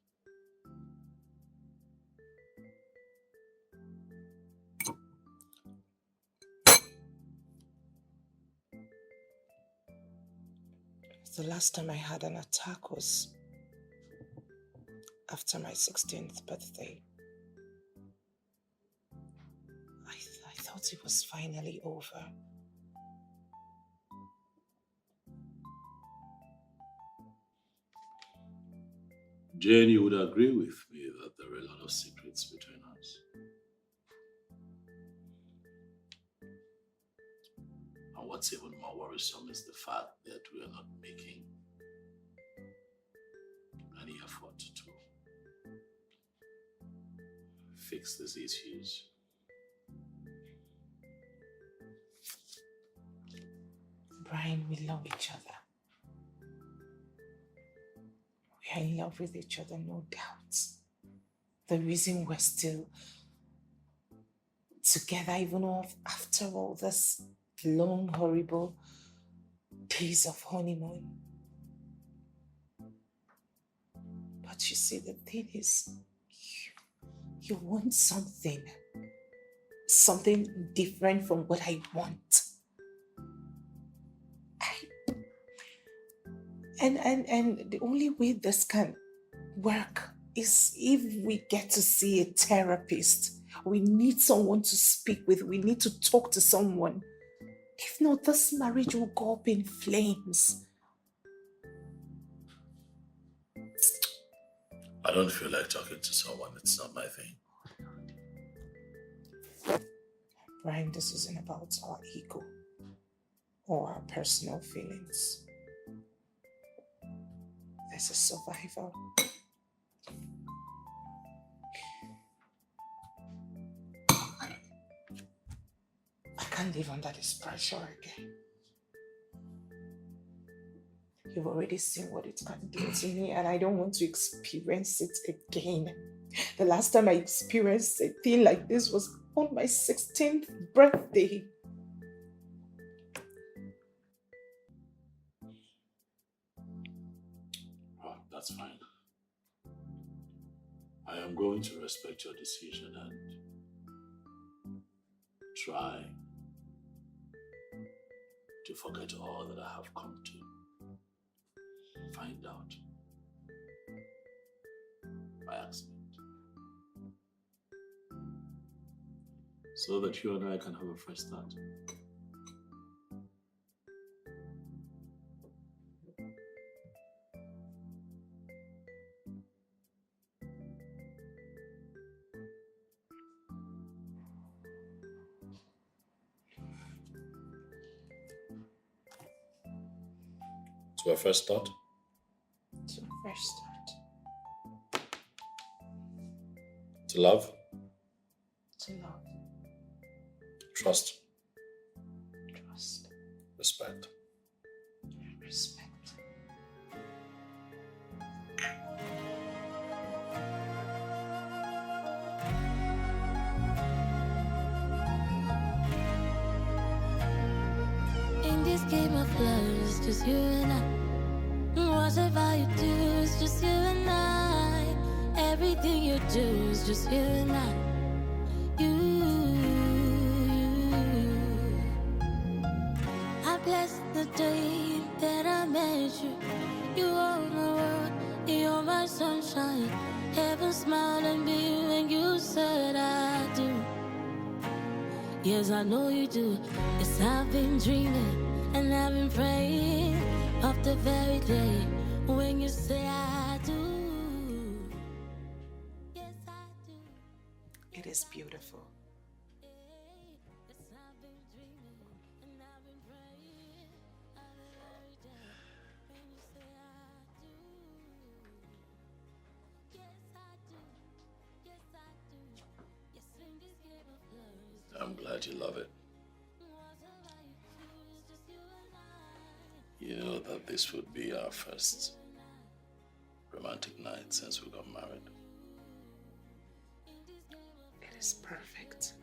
The last time I had an attack was after my 16th birthday. I thought it was finally over. Jane, you would agree with me that there are a lot of secrets between us. And what's even more worrisome is the fact that we are not making any effort to fix these issues. Brian, we love each other. We are in love with each other, no doubt. The reason we're still together, even after all this long, horrible days of honeymoon. But you see, the thing is, you want something different from what I want. And the only way this can work is if we get to see a therapist. We need someone to speak with. We need to talk to someone. If not, this marriage will go up in flames. I don't feel like talking to someone. It's not my thing. Brian, this isn't about our ego or our personal feelings. This is survival. I can't live under this pressure again. You've already seen what it can do to me, and I don't want to experience it again. The last time I experienced a thing like this was on my 16th birthday. Oh, that's fine. I am going to respect your decision and try to forget all that I have come to find out by accident. So that you and I can have a fresh start. To a fresh start? To a fresh start. To love? To love. Trust? Trust. Respect? Respect. In this game of love, it's just you and I. Whatever you do, it's just you and I. Everything you do is just you and I. I bless the day that I met you. You own the world, you're my sunshine. Heaven smiled at me when you said I do. Yes, I know you do. Yes, I've been dreaming and I've been praying of the very day when you say I do. Yes, I do. It is beautiful. Yes, I've been dreaming and I've been praying of the very day when you say I do. Yes, I do. Yes, I do. Yes, in this game of love. I'm glad you love it. You know that this would be our first romantic night since we got married. It is perfect.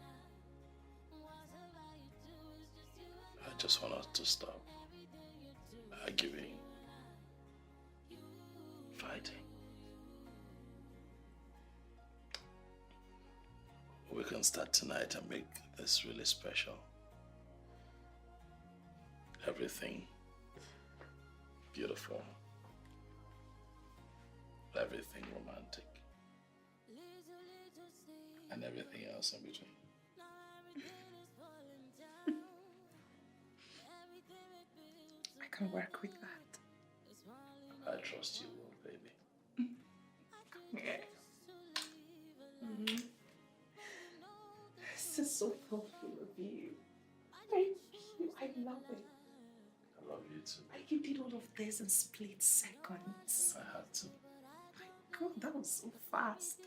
I just want us to stop arguing, fighting. We can start tonight and make this really special. Everything beautiful. Everything romantic. And everything else in between. I can work with that. I trust you will, baby. Yeah. This is so thoughtful of you. Thank you. I love it. I love you too. Like you did all of this in split seconds. I had to. My God, that was so fast.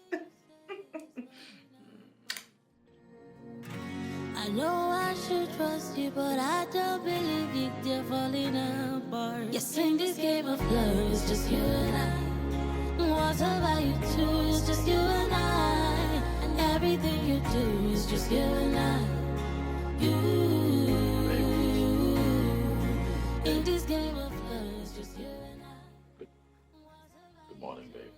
I know I should trust you, but I don't believe you're falling apart. Yes, in this game of love, it's just you and I. Whatever you do, it's just you and I. And everything you do is just you and I. In this game of love, it's just you and I. Good morning, babe.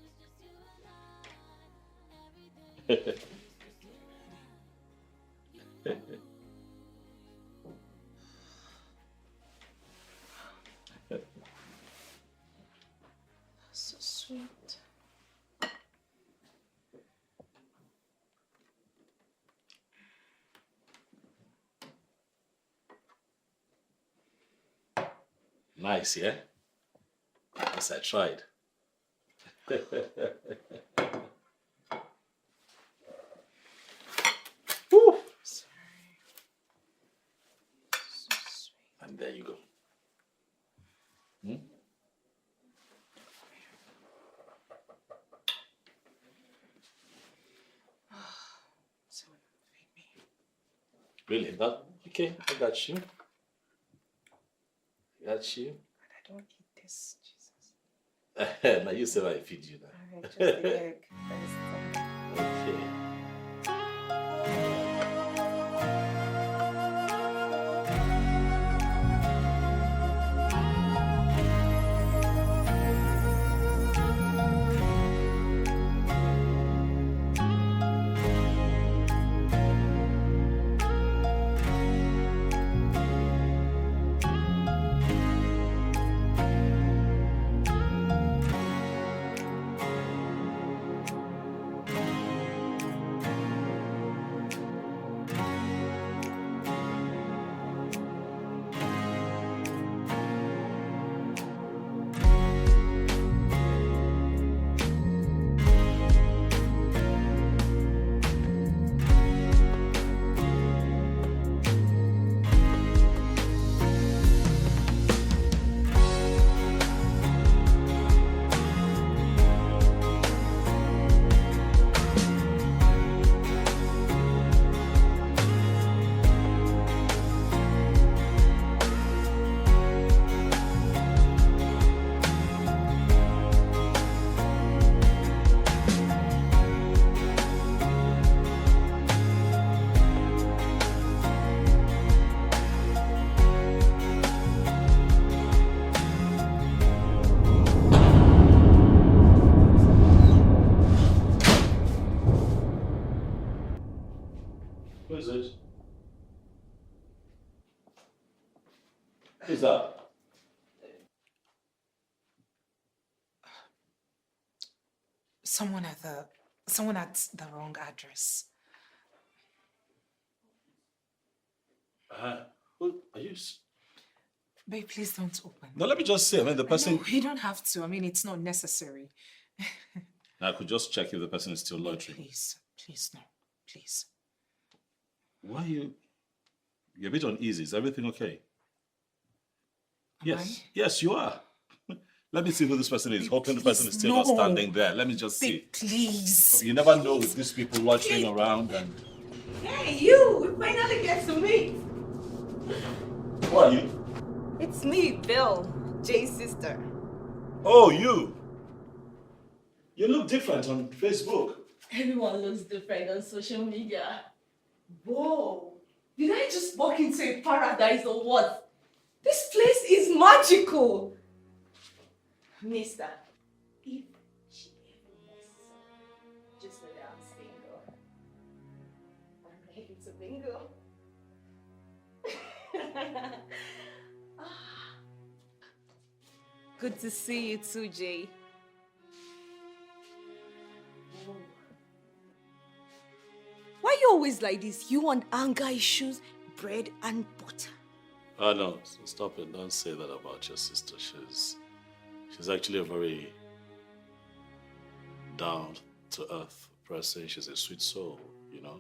So sweet. Nice, yeah? Yes, I tried. Woo! Sorry. So sweet. And there you go. Hmm? Really? That okay? I got you. Got you. I don't eat this, Jesus. Now you say I feed you now. Alright, just the egg. That's Okay. Who is it? Who's that? someone at the wrong address. Who are you? Babe, please don't open. No, let me just say. I mean, the person. No, you don't have to. I mean, it's not necessary. I could just check if the person is still loitering. Please, no, please. Why are you? You're a bit uneasy. Is everything okay? Yes, yes, you are. Let me see who this person is. Babe, Hoping the person is still not standing there. Let me just see. Babe, please. You never know with these people loitering around and. Hey, you! We finally get to meet. Who are you? It's me, Bill, Jay's sister. Oh, you. You look different on Facebook. Everyone looks different on social media. Whoa! Did I just walk into a paradise or what? This place is magical! Mister, if she ever messes up, just know that I'm single. I'm ready to bingo. Good to see you too, Jay. Why you always like this? You want anger issues, bread and butter. Oh no, stop it. Don't say that about your sister. She's actually a very down to earth person. She's a sweet soul, you know.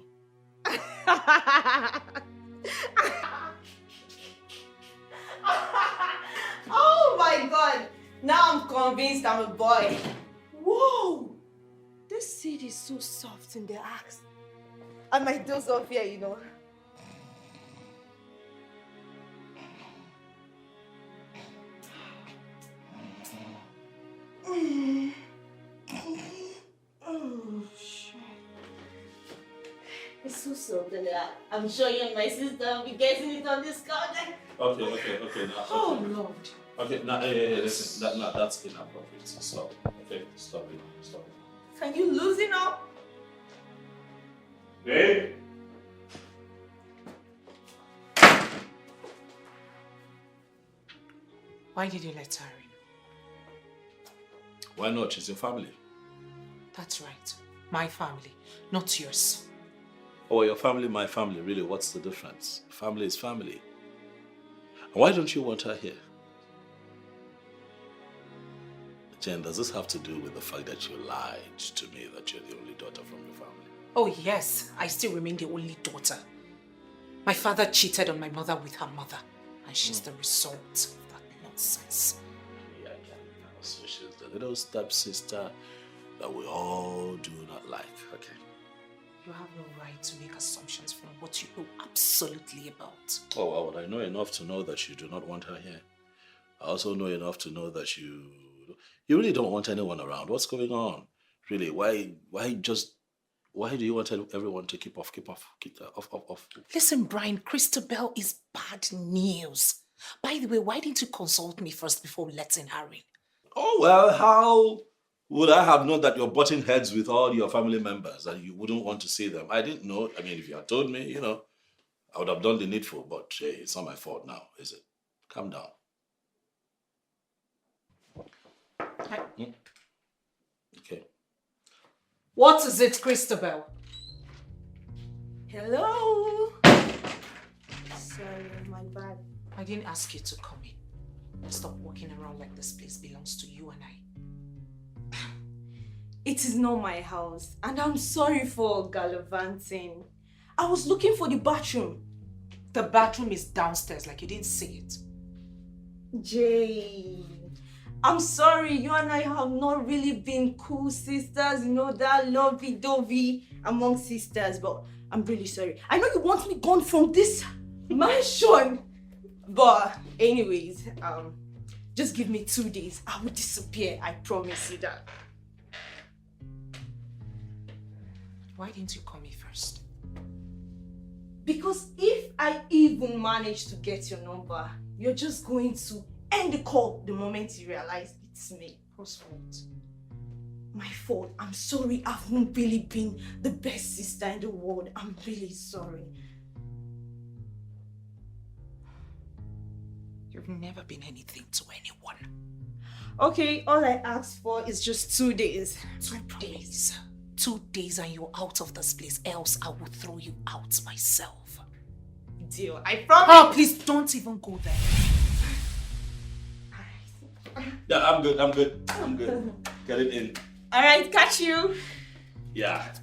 Oh my god! Now I'm convinced I'm a boy. Whoa! This seed is so soft in the axe. I might doze off here, you know. Oh, shit. It's so soft in there. I'm sure you and my sister will be getting it on this corner. Okay. Now, Oh, Lord. Okay, now, hey, listen. That's inappropriate. Stop. Okay, stop it. Can you loosen up? Babe? Why did you let her in? Why not? She's your family. That's right. My family, not yours. Oh, your family, my family. Really, what's the difference? Family is family. And why don't you want her here? Jen, does this have to do with the fact that you lied to me that you're the only daughter from your family? Oh yes, I still remain the only daughter. My father cheated on my mother with her mother, and she's the result of that nonsense. Yeah. So she's the little stepsister that we all do not like, okay? You have no right to make assumptions from what you know absolutely absolutely about. Oh, well, I know enough to know that you do not want her here. I also know enough to know that you really don't want anyone around. What's going on? Really, why do you want everyone to keep off? Listen, Brian, Christabel is bad news. By the way, why didn't you consult me first before letting her in? Oh, well, how would I have known that you're butting heads with all your family members and you wouldn't want to see them? I didn't know. I mean, if you had told me, I would have done the needful, but hey, it's not my fault now, is it? Calm down. Okay. What is it, Christabel? Hello? Sorry, my bad. I didn't ask you to come in. Stop walking around like this place belongs to you and I. It is not my house, and I'm sorry for gallivanting. I was looking for the bathroom. The bathroom is downstairs, like you didn't see it. Jay, I'm sorry, you and I have not really been cool sisters, that lovey-dovey among sisters, but I'm really sorry. I know you want me gone from this mansion, but anyways, just give me 2 days. I will disappear, I promise you that. Why didn't you call me first? Because if I even manage to get your number, you're just going to end the call the moment you realize it's me. Whose fault? My fault. I'm sorry. I've not really been the best sister in the world. I'm really sorry. You've never been anything to anyone. Okay, all I asked for is just 2 days. 2 days. 2 days and you're out of this place, else I will throw you out myself. Deal. I promise. Oh, please don't even go there. Yeah, I'm good. Get it in. Alright, catch you. Yeah.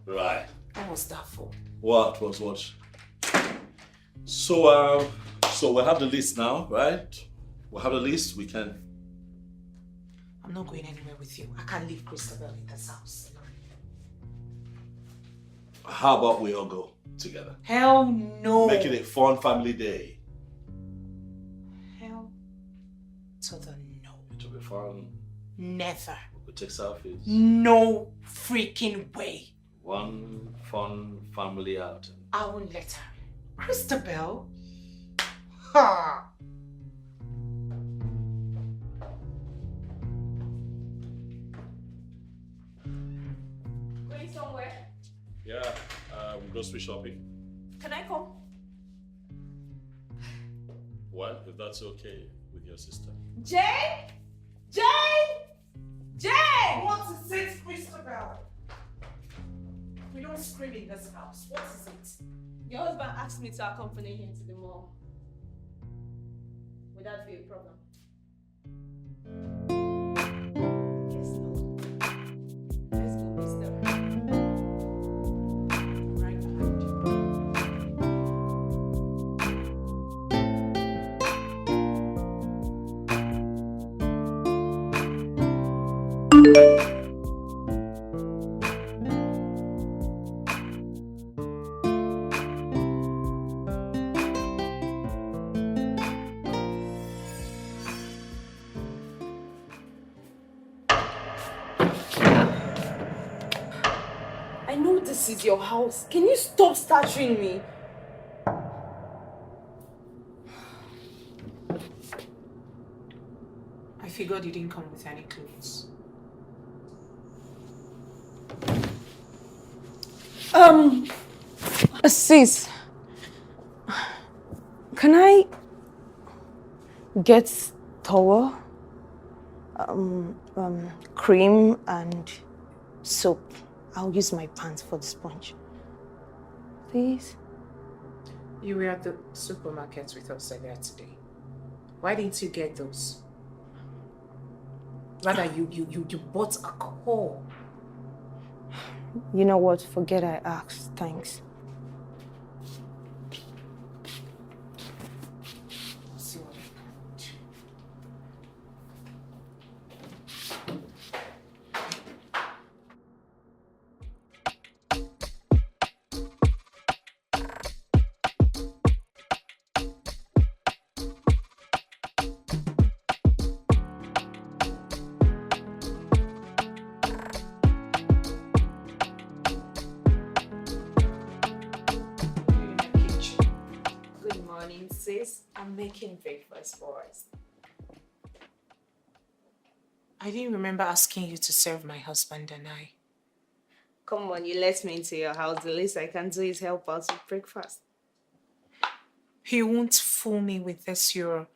Right. What was that for? What was what? So we have the list now, right? We have the list, we can... I'm not going anywhere with you. I can't leave Christabel in this house. How about we all go together? Hell no. Make it a fun family day. Hell to the no. It will be fun. Never. We'll take selfies. No freaking way. One fun family outing. I won't let her. Christabel? Ha! Going somewhere? Yeah, grocery shopping. Can I come? Well, if that's okay with your sister. Jay! What is it, Christabel? We don't scream in this house. What is it? Your husband asked me to accompany him to the mall. Would that be a problem? Yes, no. Let's go, mister. Right behind you. I know this is your house. Can you stop startling me? I figured you didn't come with any clothes. Sis, can I get towel, cream and soap? I'll use my pants for the sponge. Please? You were at the supermarket with us earlier today. Why didn't you get those? Rather, you bought a car. You know what? Forget I asked. Thanks. See what I can do. morning, sis. I'm making breakfast for us. I didn't remember asking you to serve my husband and I. Come on, you let me into your house. The least I can do is help out with breakfast. You won't fool me with this your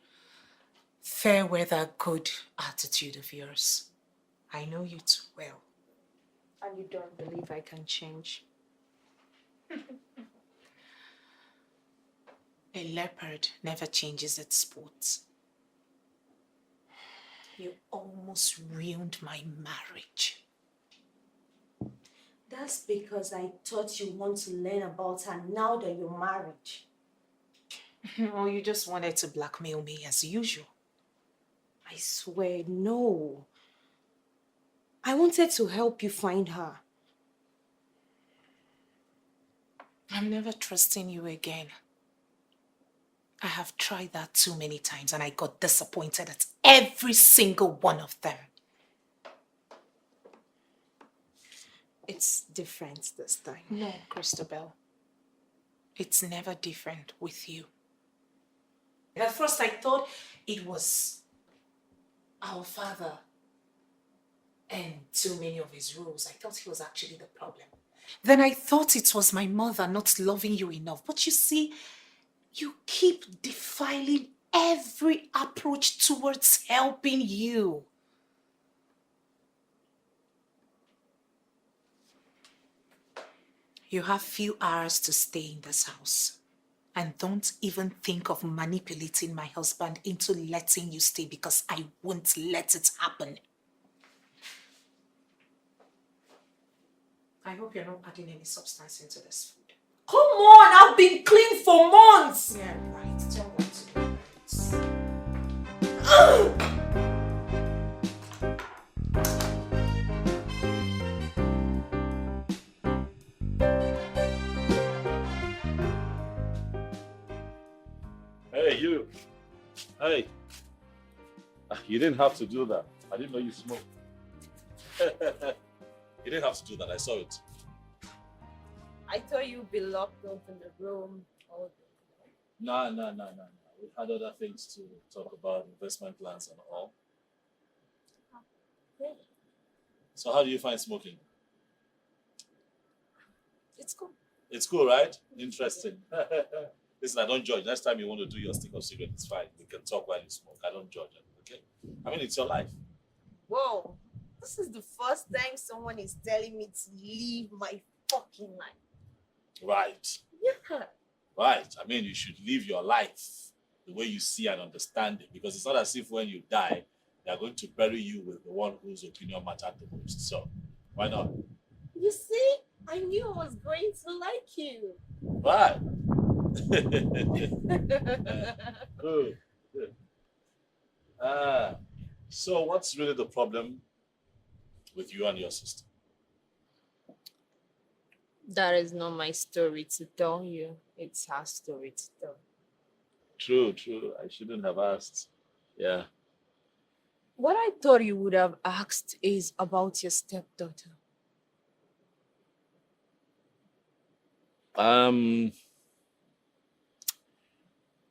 fair weather good attitude of yours. I know you too well. And you don't believe I can change? A leopard never changes its spots. You almost ruined my marriage. That's because I thought you want to learn about her now that you're married. Or you just wanted to blackmail me as usual. I swear, no. I wanted to help you find her. I'm never trusting you again. I have tried that too many times and I got disappointed at every single one of them. It's different this time. No, Christabel. It's never different with you. At first I thought it was our father and too many of his rules. I thought he was actually the problem. Then I thought it was my mother not loving you enough. But you see, you keep defiling every approach towards helping you. You have few hours to stay in this house. And don't even think of manipulating my husband into letting you stay because I won't let it happen. I hope you're not adding any substance into this food. Come on, I've been clean for months. Yeah, right. Tell what to do. Hey, you. Hey. You didn't have to do that. I didn't know you smoked. You didn't have to do that. I saw it. I thought you'd be locked up in the room all day. No. We had other things to talk about, investment plans and all. Okay. So how do you find smoking? It's cool. It's cool, right? Interesting. Listen, I don't judge. Next time you want to do your stick of cigarette, it's fine. We can talk while you smoke. I don't judge it, okay? I mean, it's your life. Whoa. This is the first time someone is telling me to leave my fucking life. Right. Yeah. Right. I mean, you should live your life the way you see and understand it. Because it's not as if when you die, they're going to bury you with the one whose opinion mattered the most. So, why not? You see, I knew I was going to like you. Right. Good. So what's really the problem with you and your sister? That is not my story to tell you. It's her story to tell. True. I shouldn't have asked. Yeah. What I thought you would have asked is about your stepdaughter.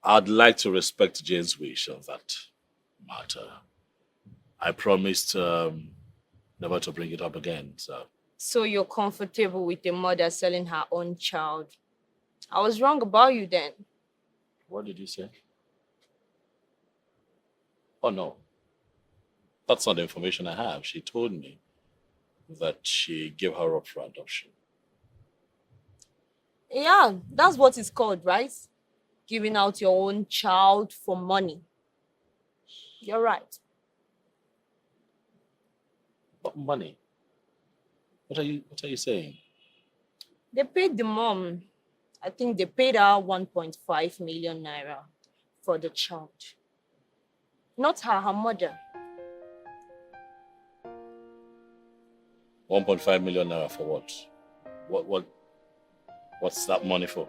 I'd like to respect Jane's wish on that matter. I promised never to bring it up again, so. So you're comfortable with a mother selling her own child. I was wrong about you then. What did you say? Oh, no. That's not the information I have. She told me that she gave her up for adoption. Yeah, that's what it's called, right? Giving out your own child for money. You're right. But money? What are you saying? They paid the mom. I think they paid her 1.5 million naira for the child. Not her mother. 1.5 million naira for what? What's that money for?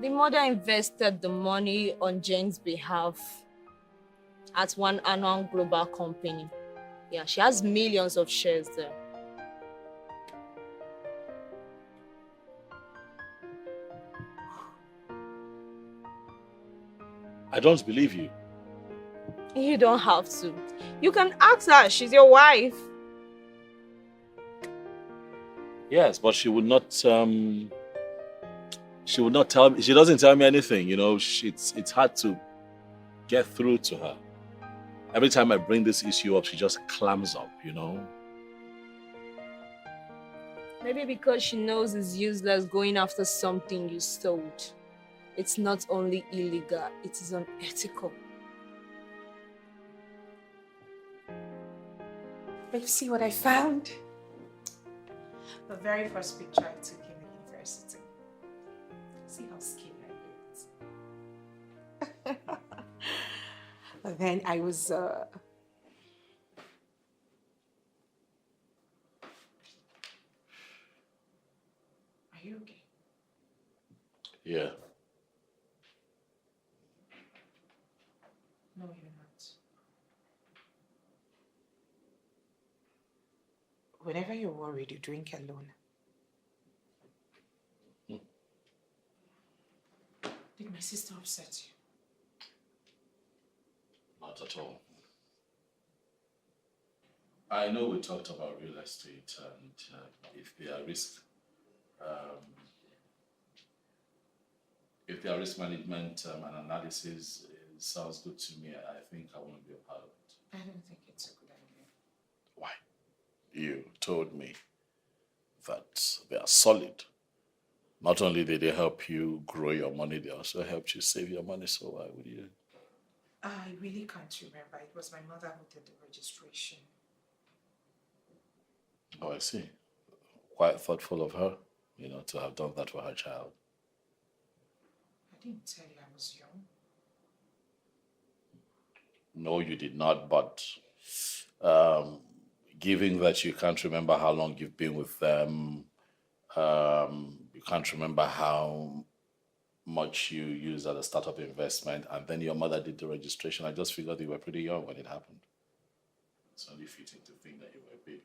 The mother invested the money on Jane's behalf at one unknown global company. Yeah, she has millions of shares there. I don't believe you. You don't have to. You can ask her. She's your wife. Yes, but she would not tell me. She doesn't tell me anything, you know. It's hard to get through to her. Every time I bring this issue up, she just clams up, you know. Maybe because she knows it's useless going after something you stole. It's not only illegal, it is unethical. But you see what I found? The very first picture I took in the university. See how skinny I looked. But then I was Are you okay? Yeah. No, you're not. Whenever you're worried, you drink alone. Did my sister upset you? Not at all. I know we talked about real estate and if there are risk management and analysis, it sounds good to me. I think I want to be a part of it. I don't think it's a good idea. Why? You told me that they are solid. Not only did they help you grow your money, they also helped you save your money, so why would you? I really can't remember. It was my mother who did the registration. Oh, I see. Quite thoughtful of her, you know, to have done that for her child. I didn't tell you I was young. No, you did not, but given that you can't remember how long you've been with them, you can't remember how much you used at the startup investment, and then your mother did the registration, I just figured you were pretty young when it happened. It's only fitting to think that you were big.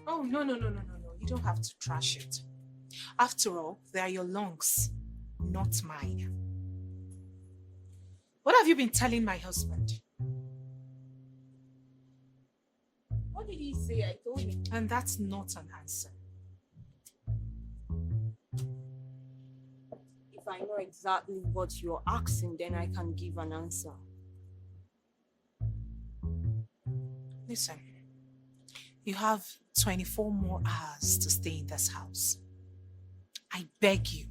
Oh, no. You don't have to trash it. After all, they are your lungs, not mine. What have you been telling my husband? What did he say? I told him. And that's not an answer. If I know exactly what you're asking, then I can give an answer. Listen, you have 24 more hours to stay in this house. I beg you,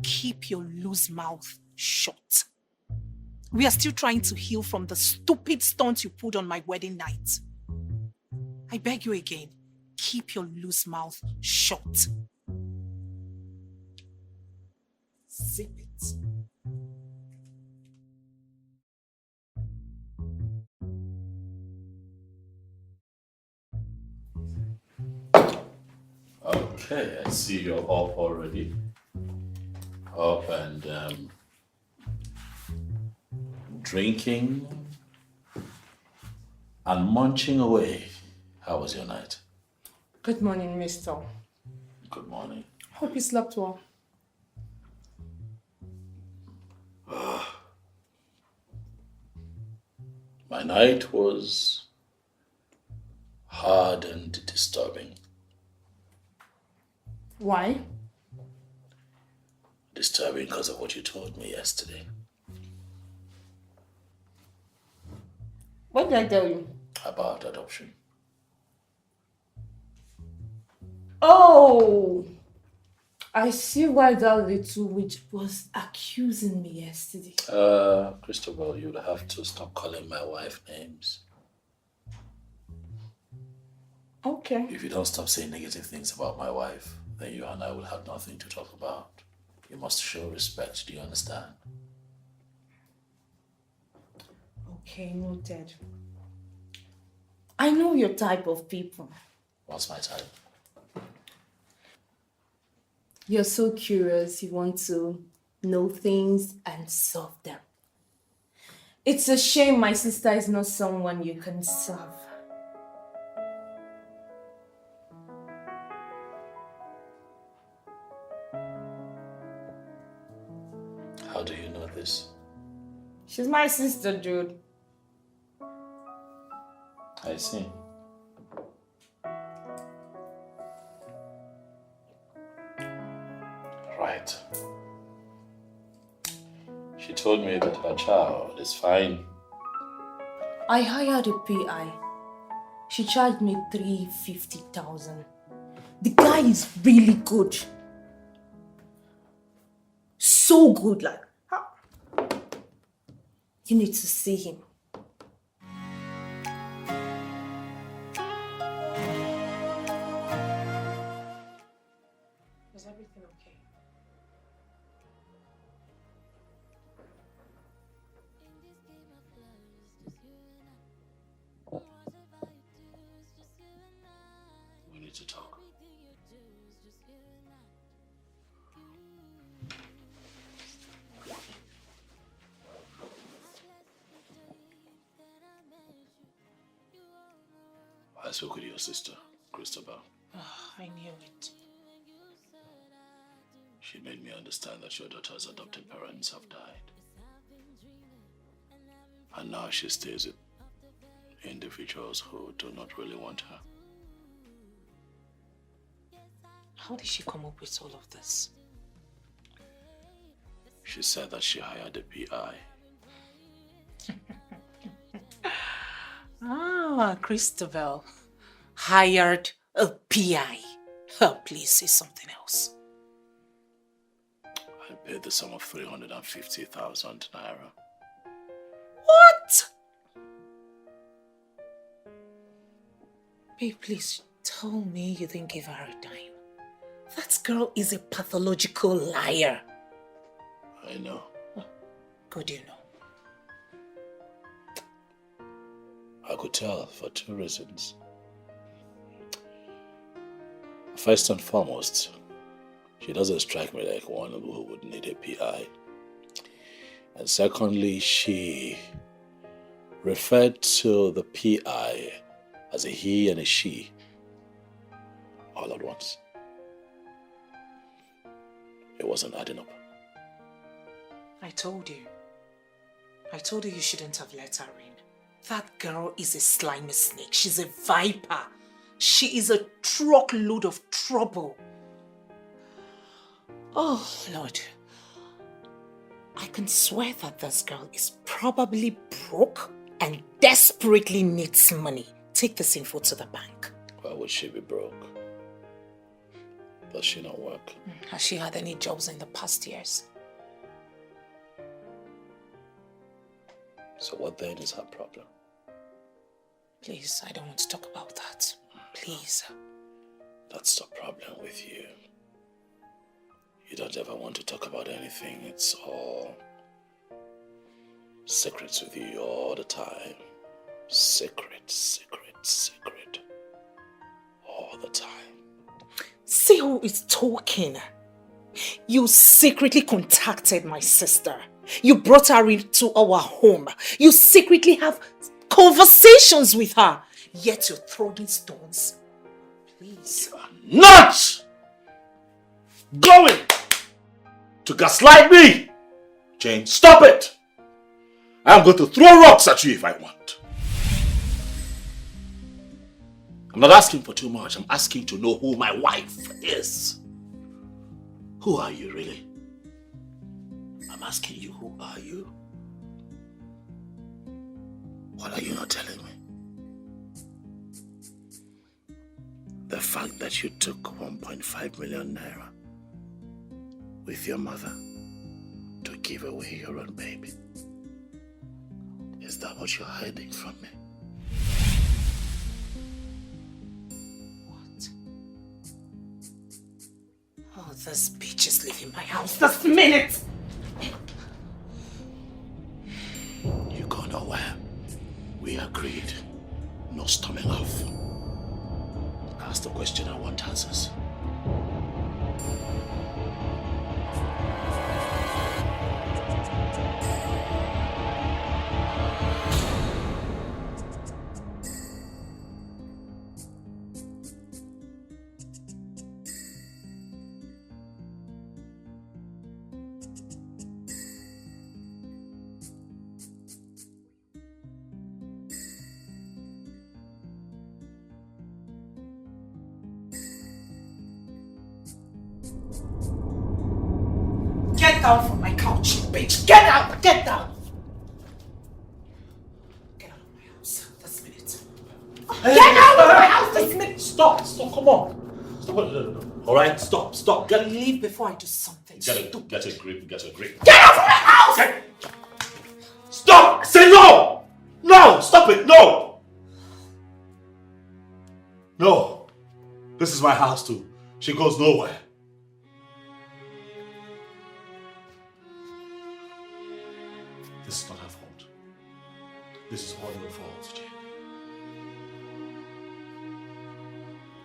keep your loose mouth shut. We are still trying to heal from the stupid stunt you pulled on my wedding night. I beg you again, keep your loose mouth shut. Zip it. Okay, I see you're up already. Up and drinking and munching away. How was your night? Good morning, mister. Good morning. Hope you slept well. My night was hard and disturbing. Why? Disturbing because of what you told me yesterday. What did I tell you? About adoption. Oh! I see why that little witch was accusing me yesterday. Christopher, you'll have to stop calling my wife names. Okay. If you don't stop saying negative things about my wife, then you and I will have nothing to talk about. You must show respect, do you understand? Okay, noted. I know your type of people. What's my type? You're so curious, you want to know things and solve them. It's a shame my sister is not someone you can serve. How do you know this? She's my sister, dude. I see. Right. She told me that her child is fine. I hired a PI. She charged me $350,000. The guy is really good. So good, like. You need to see him. Is everything okay? We need to talk. I spoke with your sister, Christabel. Oh, I knew it. She made me understand that your daughter's adopted parents have died. And now she stays with individuals who do not really want her. How did she come up with all of this? She said that she hired a PI. Ah, Christabel hired a PI. Oh, please say something else. I paid the sum of 350,000 naira. What? Babe, please tell me you didn't give her a dime. That girl is a pathological liar. I know. Good, you know. I could tell for two reasons. First and foremost, she doesn't strike me like one who would need a PI. And secondly, she referred to the PI as a he and a she all at once. It wasn't adding up. I told you you shouldn't have let her in. That girl is a slimy snake. She's a viper. She is a truckload of trouble. Oh, Lord. I can swear that this girl is probably broke and desperately needs money. Take this info to the bank. Why would she be broke? Does she not work? Has she had any jobs in the past years? So what then is her problem? Please, I don't want to talk about that. Please. That's the problem with you. You don't ever want to talk about anything. It's all secrets with you all the time. Secret, secret, secret. All the time. See who is talking. You secretly contacted my sister. You brought her into our home. You secretly have conversations with her. Yet you're throwing stones. Please. You are not going to gaslight me! Jane, stop it! I'm going to throw rocks at you if I want. I'm not asking for too much. I'm asking to know who my wife is. Who are you, really? I'm asking you, who are you? What are you not telling me? The fact that you took 1.5 million naira with your mother to give away your own baby. Is that what you're hiding from me? What? Oh, this bitch is leaving my house this minute! You go nowhere. We agreed. No storming off. Ask the question, I want answers. down from my couch, bitch! Get out! Get down! Get out of my house this minute. Get out of my house this minute! Stop, come on. Stop. All right, stop. Leave before I do something. Get a grip. Get out of my house! Stop! Say no! No! Stop it! No! No. This is my house too. She goes nowhere. This is not her fault. This is all your fault, Jane.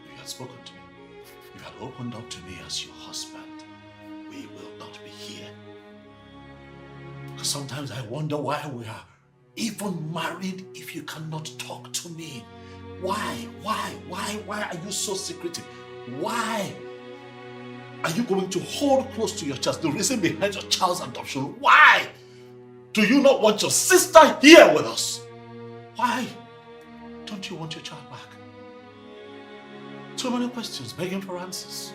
You had spoken to me. You had opened up to me as your husband. We will not be here. Sometimes I wonder why we are even married if you cannot talk to me. Why are you so secretive? Why are you going to hold close to your chest the reason behind your child's adoption? Why do you not want your sister here with us? Why don't you want your child back? Too many questions begging for answers.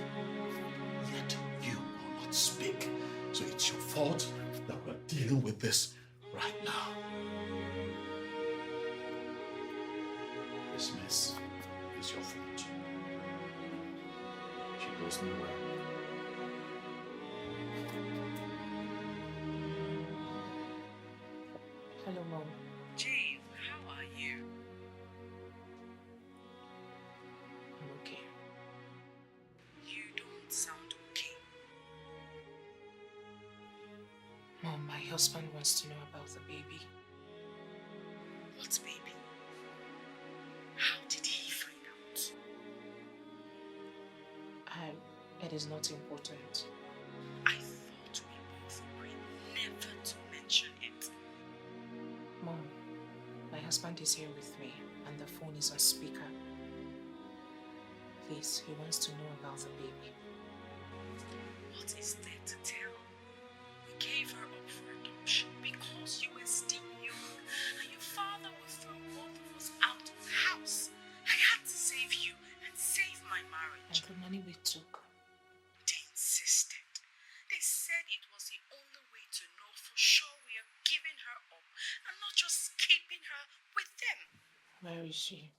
Yet you will not speak. So it's your fault that we're dealing with this right now. This mess is your fault. She goes nowhere. Hello, Mom. Jane, how are you? I'm okay. You don't sound okay. Mom, my husband wants to know about the baby. What baby? How did he find out? It is not important. I thought we both agreed never to mention it. Mom, my husband is here with me and the phone is on speaker. Please, he wants to know about the baby. What is there to tell? We gave her up for adoption because you were still young and your father would throw both of us out of the house. I had to save you and save my marriage. And the money we took. They insisted. They said it was the only way to know for sure we are giving her up and not just keeping her with them. Where is she?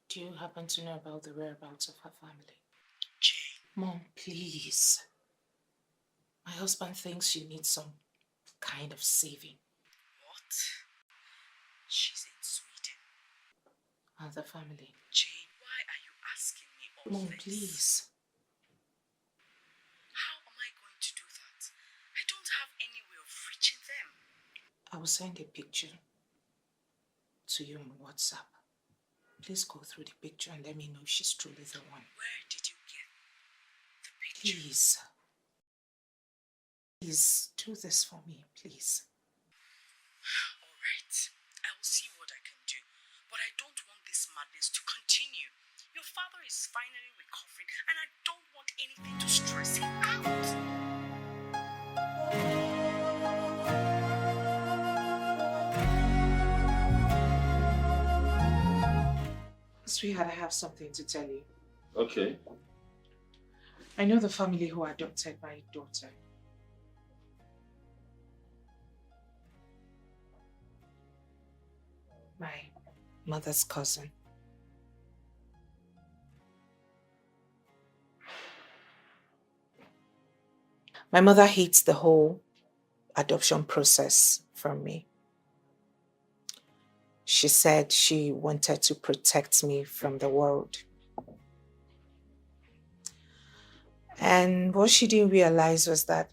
Do you happen to know about the whereabouts of her family? Jane. Mom, please. My husband thinks she needs some kind of saving. What? She's in Sweden. And the family. Jane, why are you asking me all Mom, this? please. How am I going to do that? I don't have any way of reaching them. I will send a picture to you on WhatsApp. Please go through the picture and let me know if she's truly the one. Where did you get the picture? Please. Please, do this for me, please. All right. I will see what I can do. But I don't want this madness to continue. Your father is finally recovering and I don't want anything to stress him out. Sweetheart, I have something to tell you. Okay. I know the family who adopted my daughter. My mother's cousin. My mother hates the whole adoption process from me. She said she wanted to protect me from the world. And what she didn't realize was that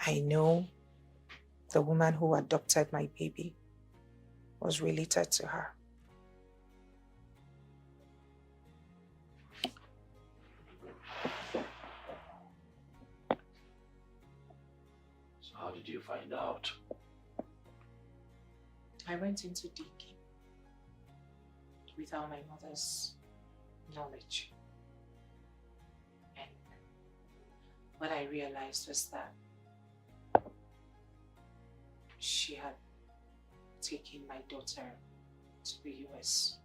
I know the woman who adopted my baby was related to her. So how did you find out? I went into digging without my mother's knowledge. And what I realized was that she had taken my daughter to the US.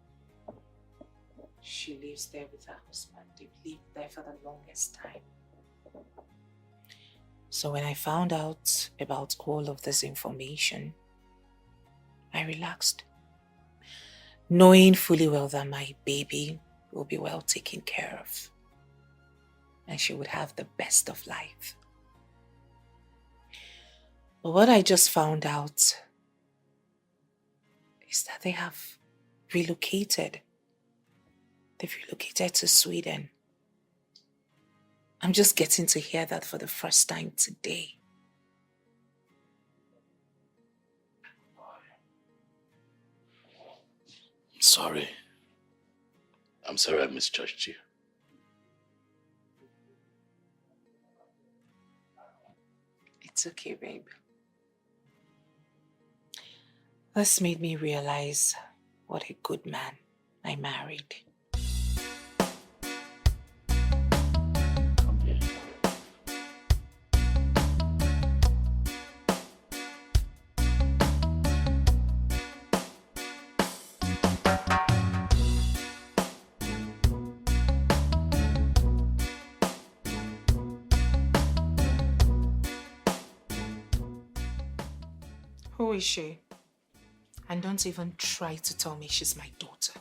She lives there with her husband. They've lived there for the longest time. So when I found out about all of this information, I relaxed, knowing fully well that my baby will be well taken care of and she would have the best of life. But what I just found out is that they have relocated. They've relocated to Sweden. I'm just getting to hear that for the first time today. Sorry. I'm sorry I misjudged you. It's okay, babe. This made me realize what a good man I married. Who is she? And don't even try to tell me she's my daughter.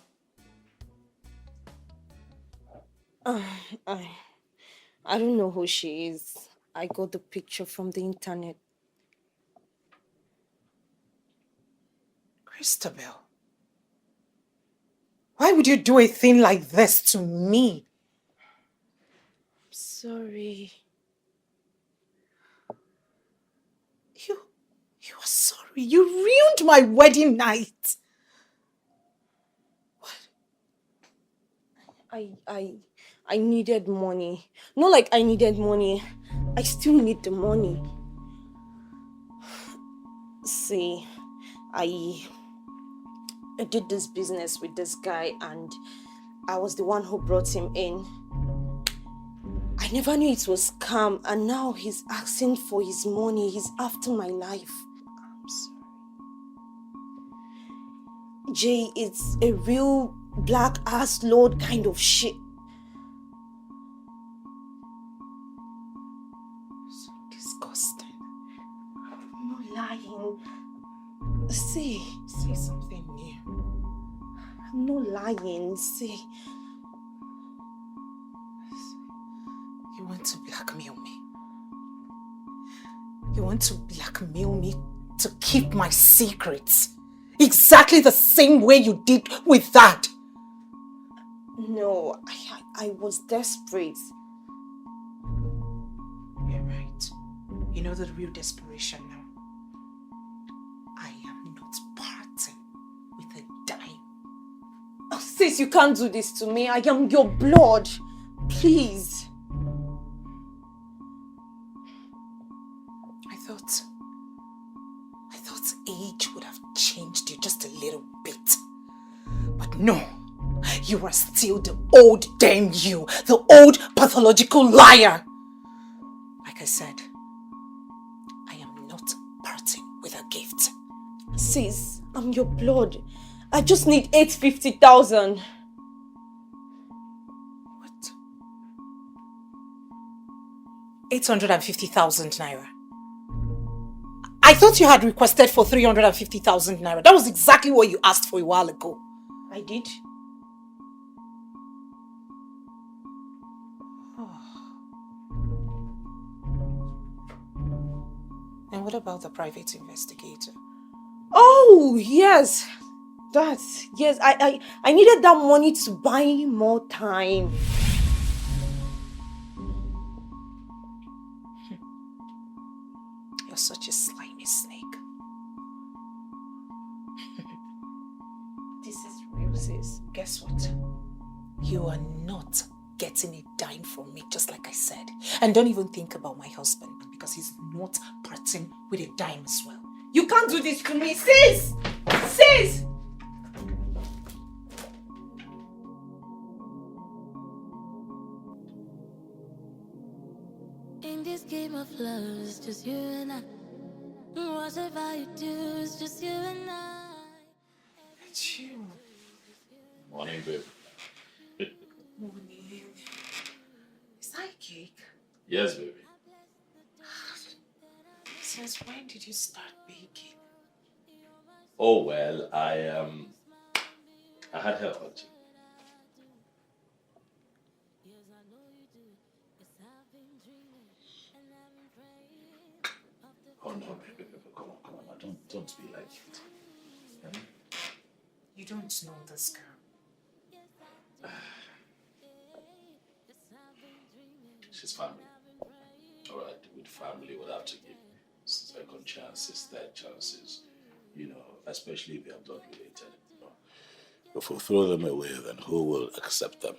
I don't know who she is. I got the picture from the internet. Christabel, why would you do a thing like this to me? Sorry. You are sorry. You ruined my wedding night. What? I needed money. Not like I needed money. I still need the money. See, I did this business with this guy and I was the one who brought him in. I never knew it was scam and now he's asking for his money. He's after my life. I'm sorry. Jay, it's a real black ass load kind of shit. So disgusting. I'm not lying. See. Say something new. I'm not lying. See. You want to blackmail me? You want to blackmail me to keep my secrets? Exactly the same way you did with that. No, I was desperate. You're right. You know the real desperation now. I am not parting with a dime. Oh, sis, you can't do this to me. I am your blood. Please. I thought age would have changed you just a little bit. But no, you are still the old damn you, the old pathological liar. Like I said, I am not parting with a gift. Sis, I'm your blood. I just need 850,000. What? 850,000 naira. I thought you had requested for 350,000 naira. That was exactly what you asked for a while ago. I did? And what about the private investigator? Oh, yes. Yes, I needed that money to buy more time. You're such a slimy snake. This is real, sis. Guess what? You are not getting a dime from me, just like I said. And don't even think about my husband, because he's not parting with a dime as well. You can't do this to me, sis! Sis! In this game of love, it's just you and I. Whatever you do, it's just you and I. It's you. Morning, babe. Morning. Is that a cake? Yes, baby. Since when did you start baking? Oh, well, I had help actually. Oh no, baby, come on, now, don't be like it. Okay? You don't know this girl. She's family. Alright, with family, we'll have to give second chances, third chances, you know, especially if they are blood related. You know. If we throw them away, then who will accept them?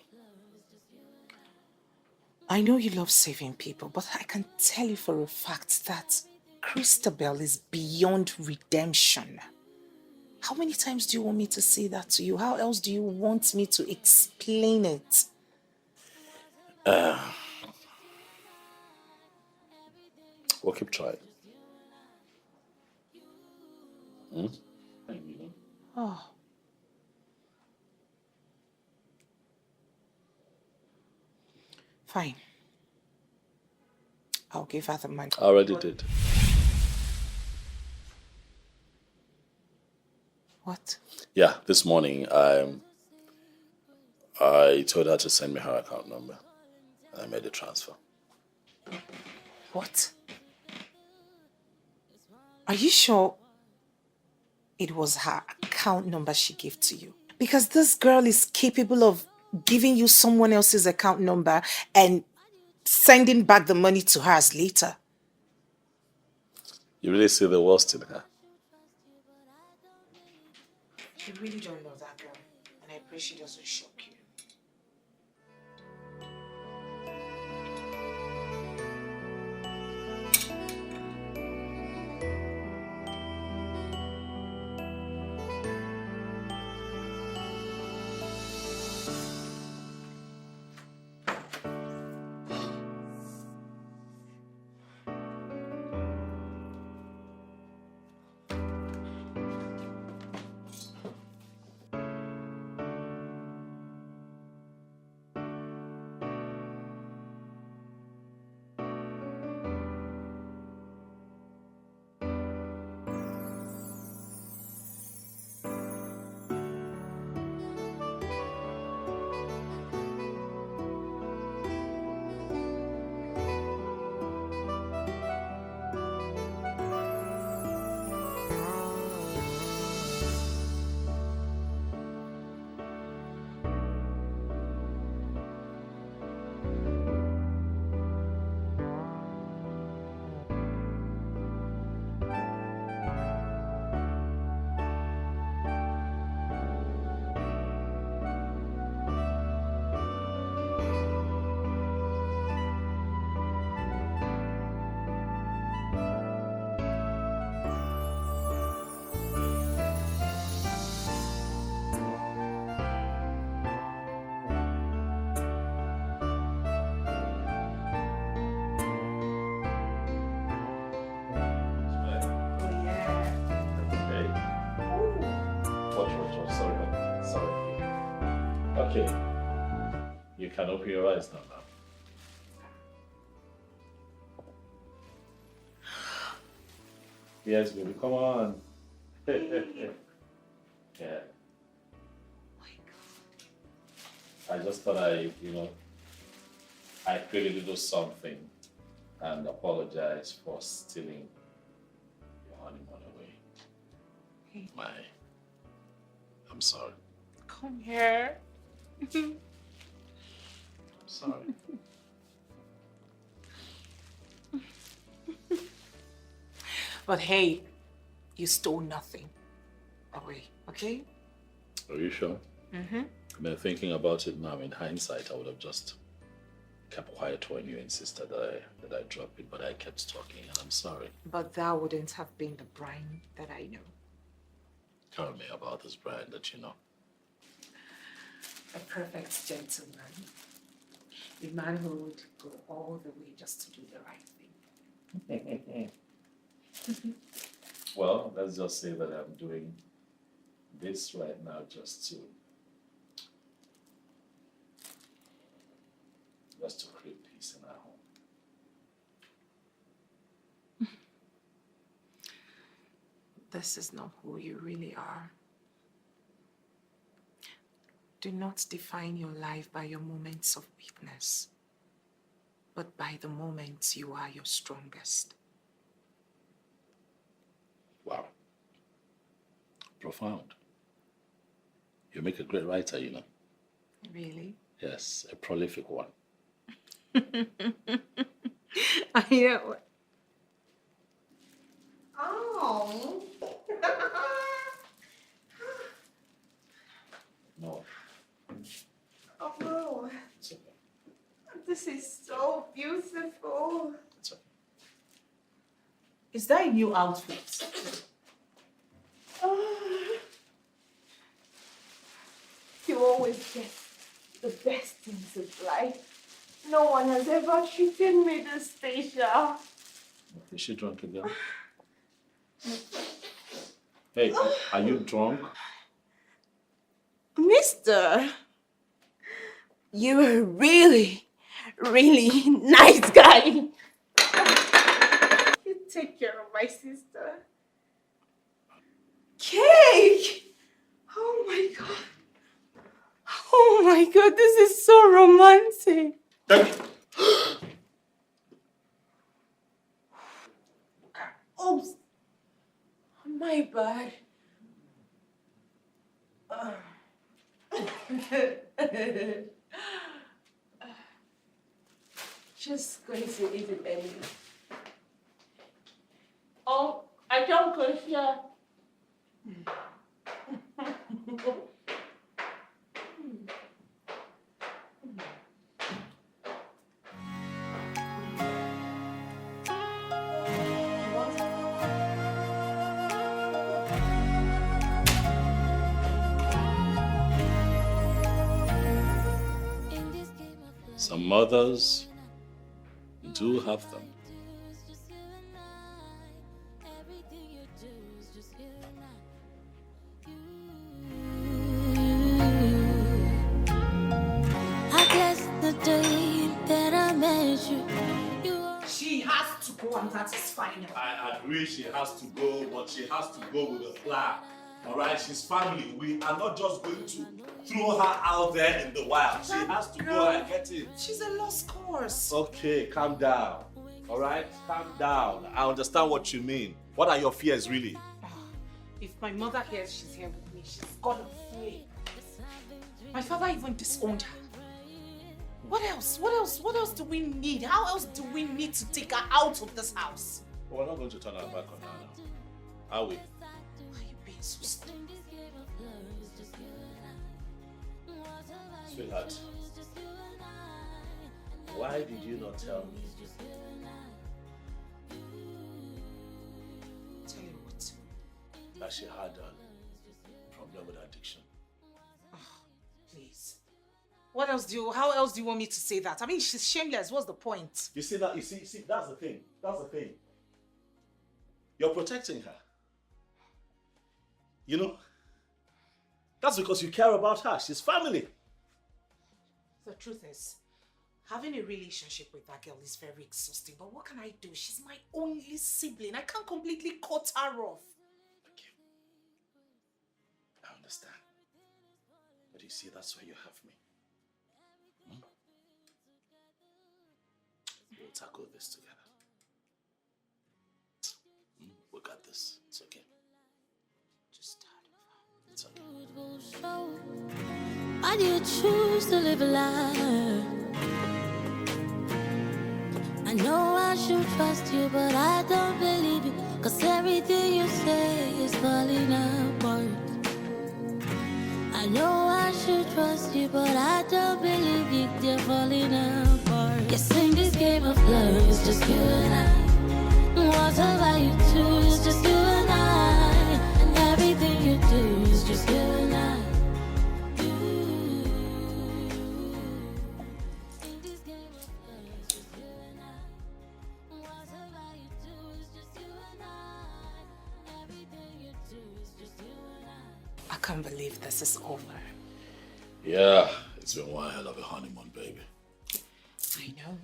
I know you love saving people, but I can tell you for a fact that Christabel is beyond redemption. How many times do you want me to say that to you? How else do you want me to explain it? We'll keep trying. Oh. Fine. I'll give her the money. I already did. What? Yeah, this morning I told her to send me her account number. And I made the transfer. What? Are you sure it was her account number she gave to you? Because this girl is capable of giving you someone else's account number and sending back the money to hers later. You really see the worst in her. You really don't know that girl, and I pray she doesn't shock you. Okay. You can open your eyes now. Yes, baby, come on. Yeah. I just thought I created do something and apologize for stealing your honeymoon away. I'm sorry. Come here. I'm sorry. But hey, you stole nothing away, okay? Are you sure? Mm-hmm. I've been thinking about it now. In hindsight, I would have just kept quiet when you insisted that I drop it, but I kept talking, and I'm sorry. But that wouldn't have been the Brian that I know. Tell me about this Brian that you know. A perfect gentleman. A man who would go all the way just to do the right thing. Well, let's just say that I'm doing this right now just to create peace in our home. this is not who you really are. Do not define your life by your moments of weakness, but by the moments you are your strongest. Wow. Profound. You make a great writer, you know. Really? Yes, a prolific one. I know. Oh. No. Oh, no. This is so beautiful. It's okay. Is that a new outfit? Oh. You always get the best things of life. No one has ever treated me this special. Is she drunk again? Hey, are you drunk? Mister, you're a really, really nice guy. You take care of my sister. Cake! Oh my God. Oh my God, this is so romantic. Oops. My bad. Just going to eat it, baby. Oh, I can't go here. Some mothers do have them. I guess the day that I met you, She has to go and that is final. I agree she has to go, but she has to go with a plan. Alright, she's family. We are not just going to throw her out there in the wild. She has to go and get it. She's a lost cause. Okay, calm down. Alright, calm down. I understand what you mean. What are your fears really? If my mother hears she's here with me, she's gonna flee. My father even disowned her. What else? What else? What else do we need? How else do we need to take her out of this house? Well, we're not going to turn our back on her now. Are we? Why are you being so stupid? Sweetheart, why did you not tell me? Tell you what? That she had a problem with addiction. Oh, please. What else how else do you want me to say that? I mean, she's shameless. What's the point? You see, that's the thing. That's the thing. You're protecting her. You know, that's because you care about her. She's family. The truth is, having a relationship with that girl is very exhausting. But what can I do? She's my only sibling. I can't completely cut her off. Okay. I understand. But you see, that's why you have me. We'll tackle this together. We got this. It's okay. Just start over. It's okay. why do you choose to live a lie? I know I should trust you, but I don't believe you, 'cause everything you say is falling apart. I know I should trust you, but I don't believe you, they're falling apart. Yes, in this game of love, it's just you and I. What about you two? It's just you and I. And everything you do is just you and I. In this game of love, it's just you and I. What about you two? It's just you and I. Everything you do is just you and I. I can't believe this is over. Yeah, it's been one hell of a honeymoon, baby. I know.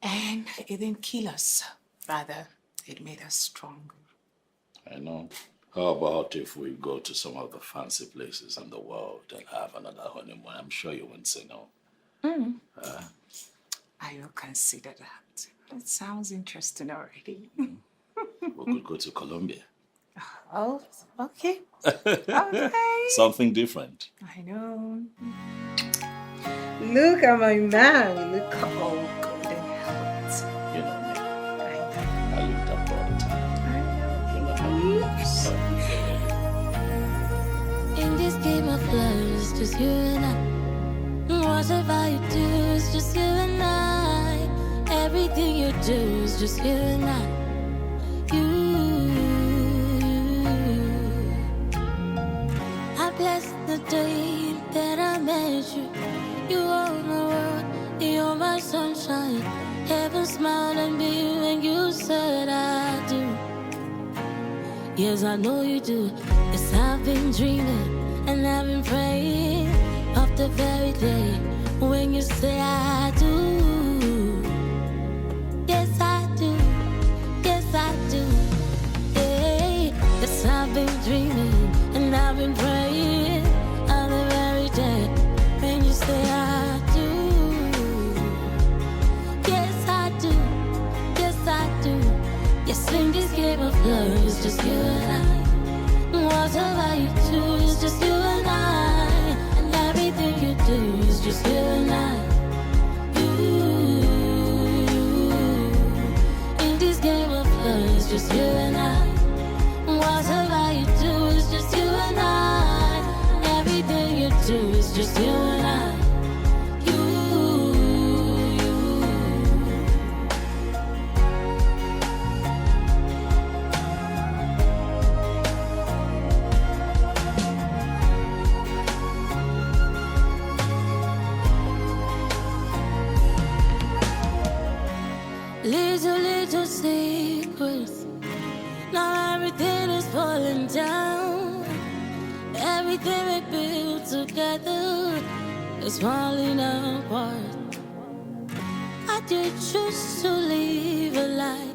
And it didn't kill us. Rather, It made us stronger. I know. How about if we go to some of the fancy places in the world and have another honeymoon? I'm sure you won't say no. I will consider that. It sounds interesting already. We could go to Colombia. Oh, okay. Okay. Something different. I know. Look at my man. Look how good and healthy. You know me. I I looked up all the time. In this game of love, it's just you and I. Whatever you do, it's just you and I. Everything you do is just you and I. I bless the day that I met you. You own the world, you're my sunshine. Heaven smiled at me when you said I do. Yes, I know you do. Yes, I've been dreaming and I've been praying of the very day when you say I do. Yes, I do. Yes, I do. Yeah. Yes, I've been dreaming and I've been praying of the very day when you say I do. Yes, I do. Yes, I do. Yes, in this game of love, it's just you and I. Whatever you do, it's just you and I. And everything you do is just you and I. In this game of love, it's just you and I. Whatever you do is just you and I. Everything you do is just you and I. Little secrets. Now everything is falling down. Everything we built together is falling apart. I did choose to live a life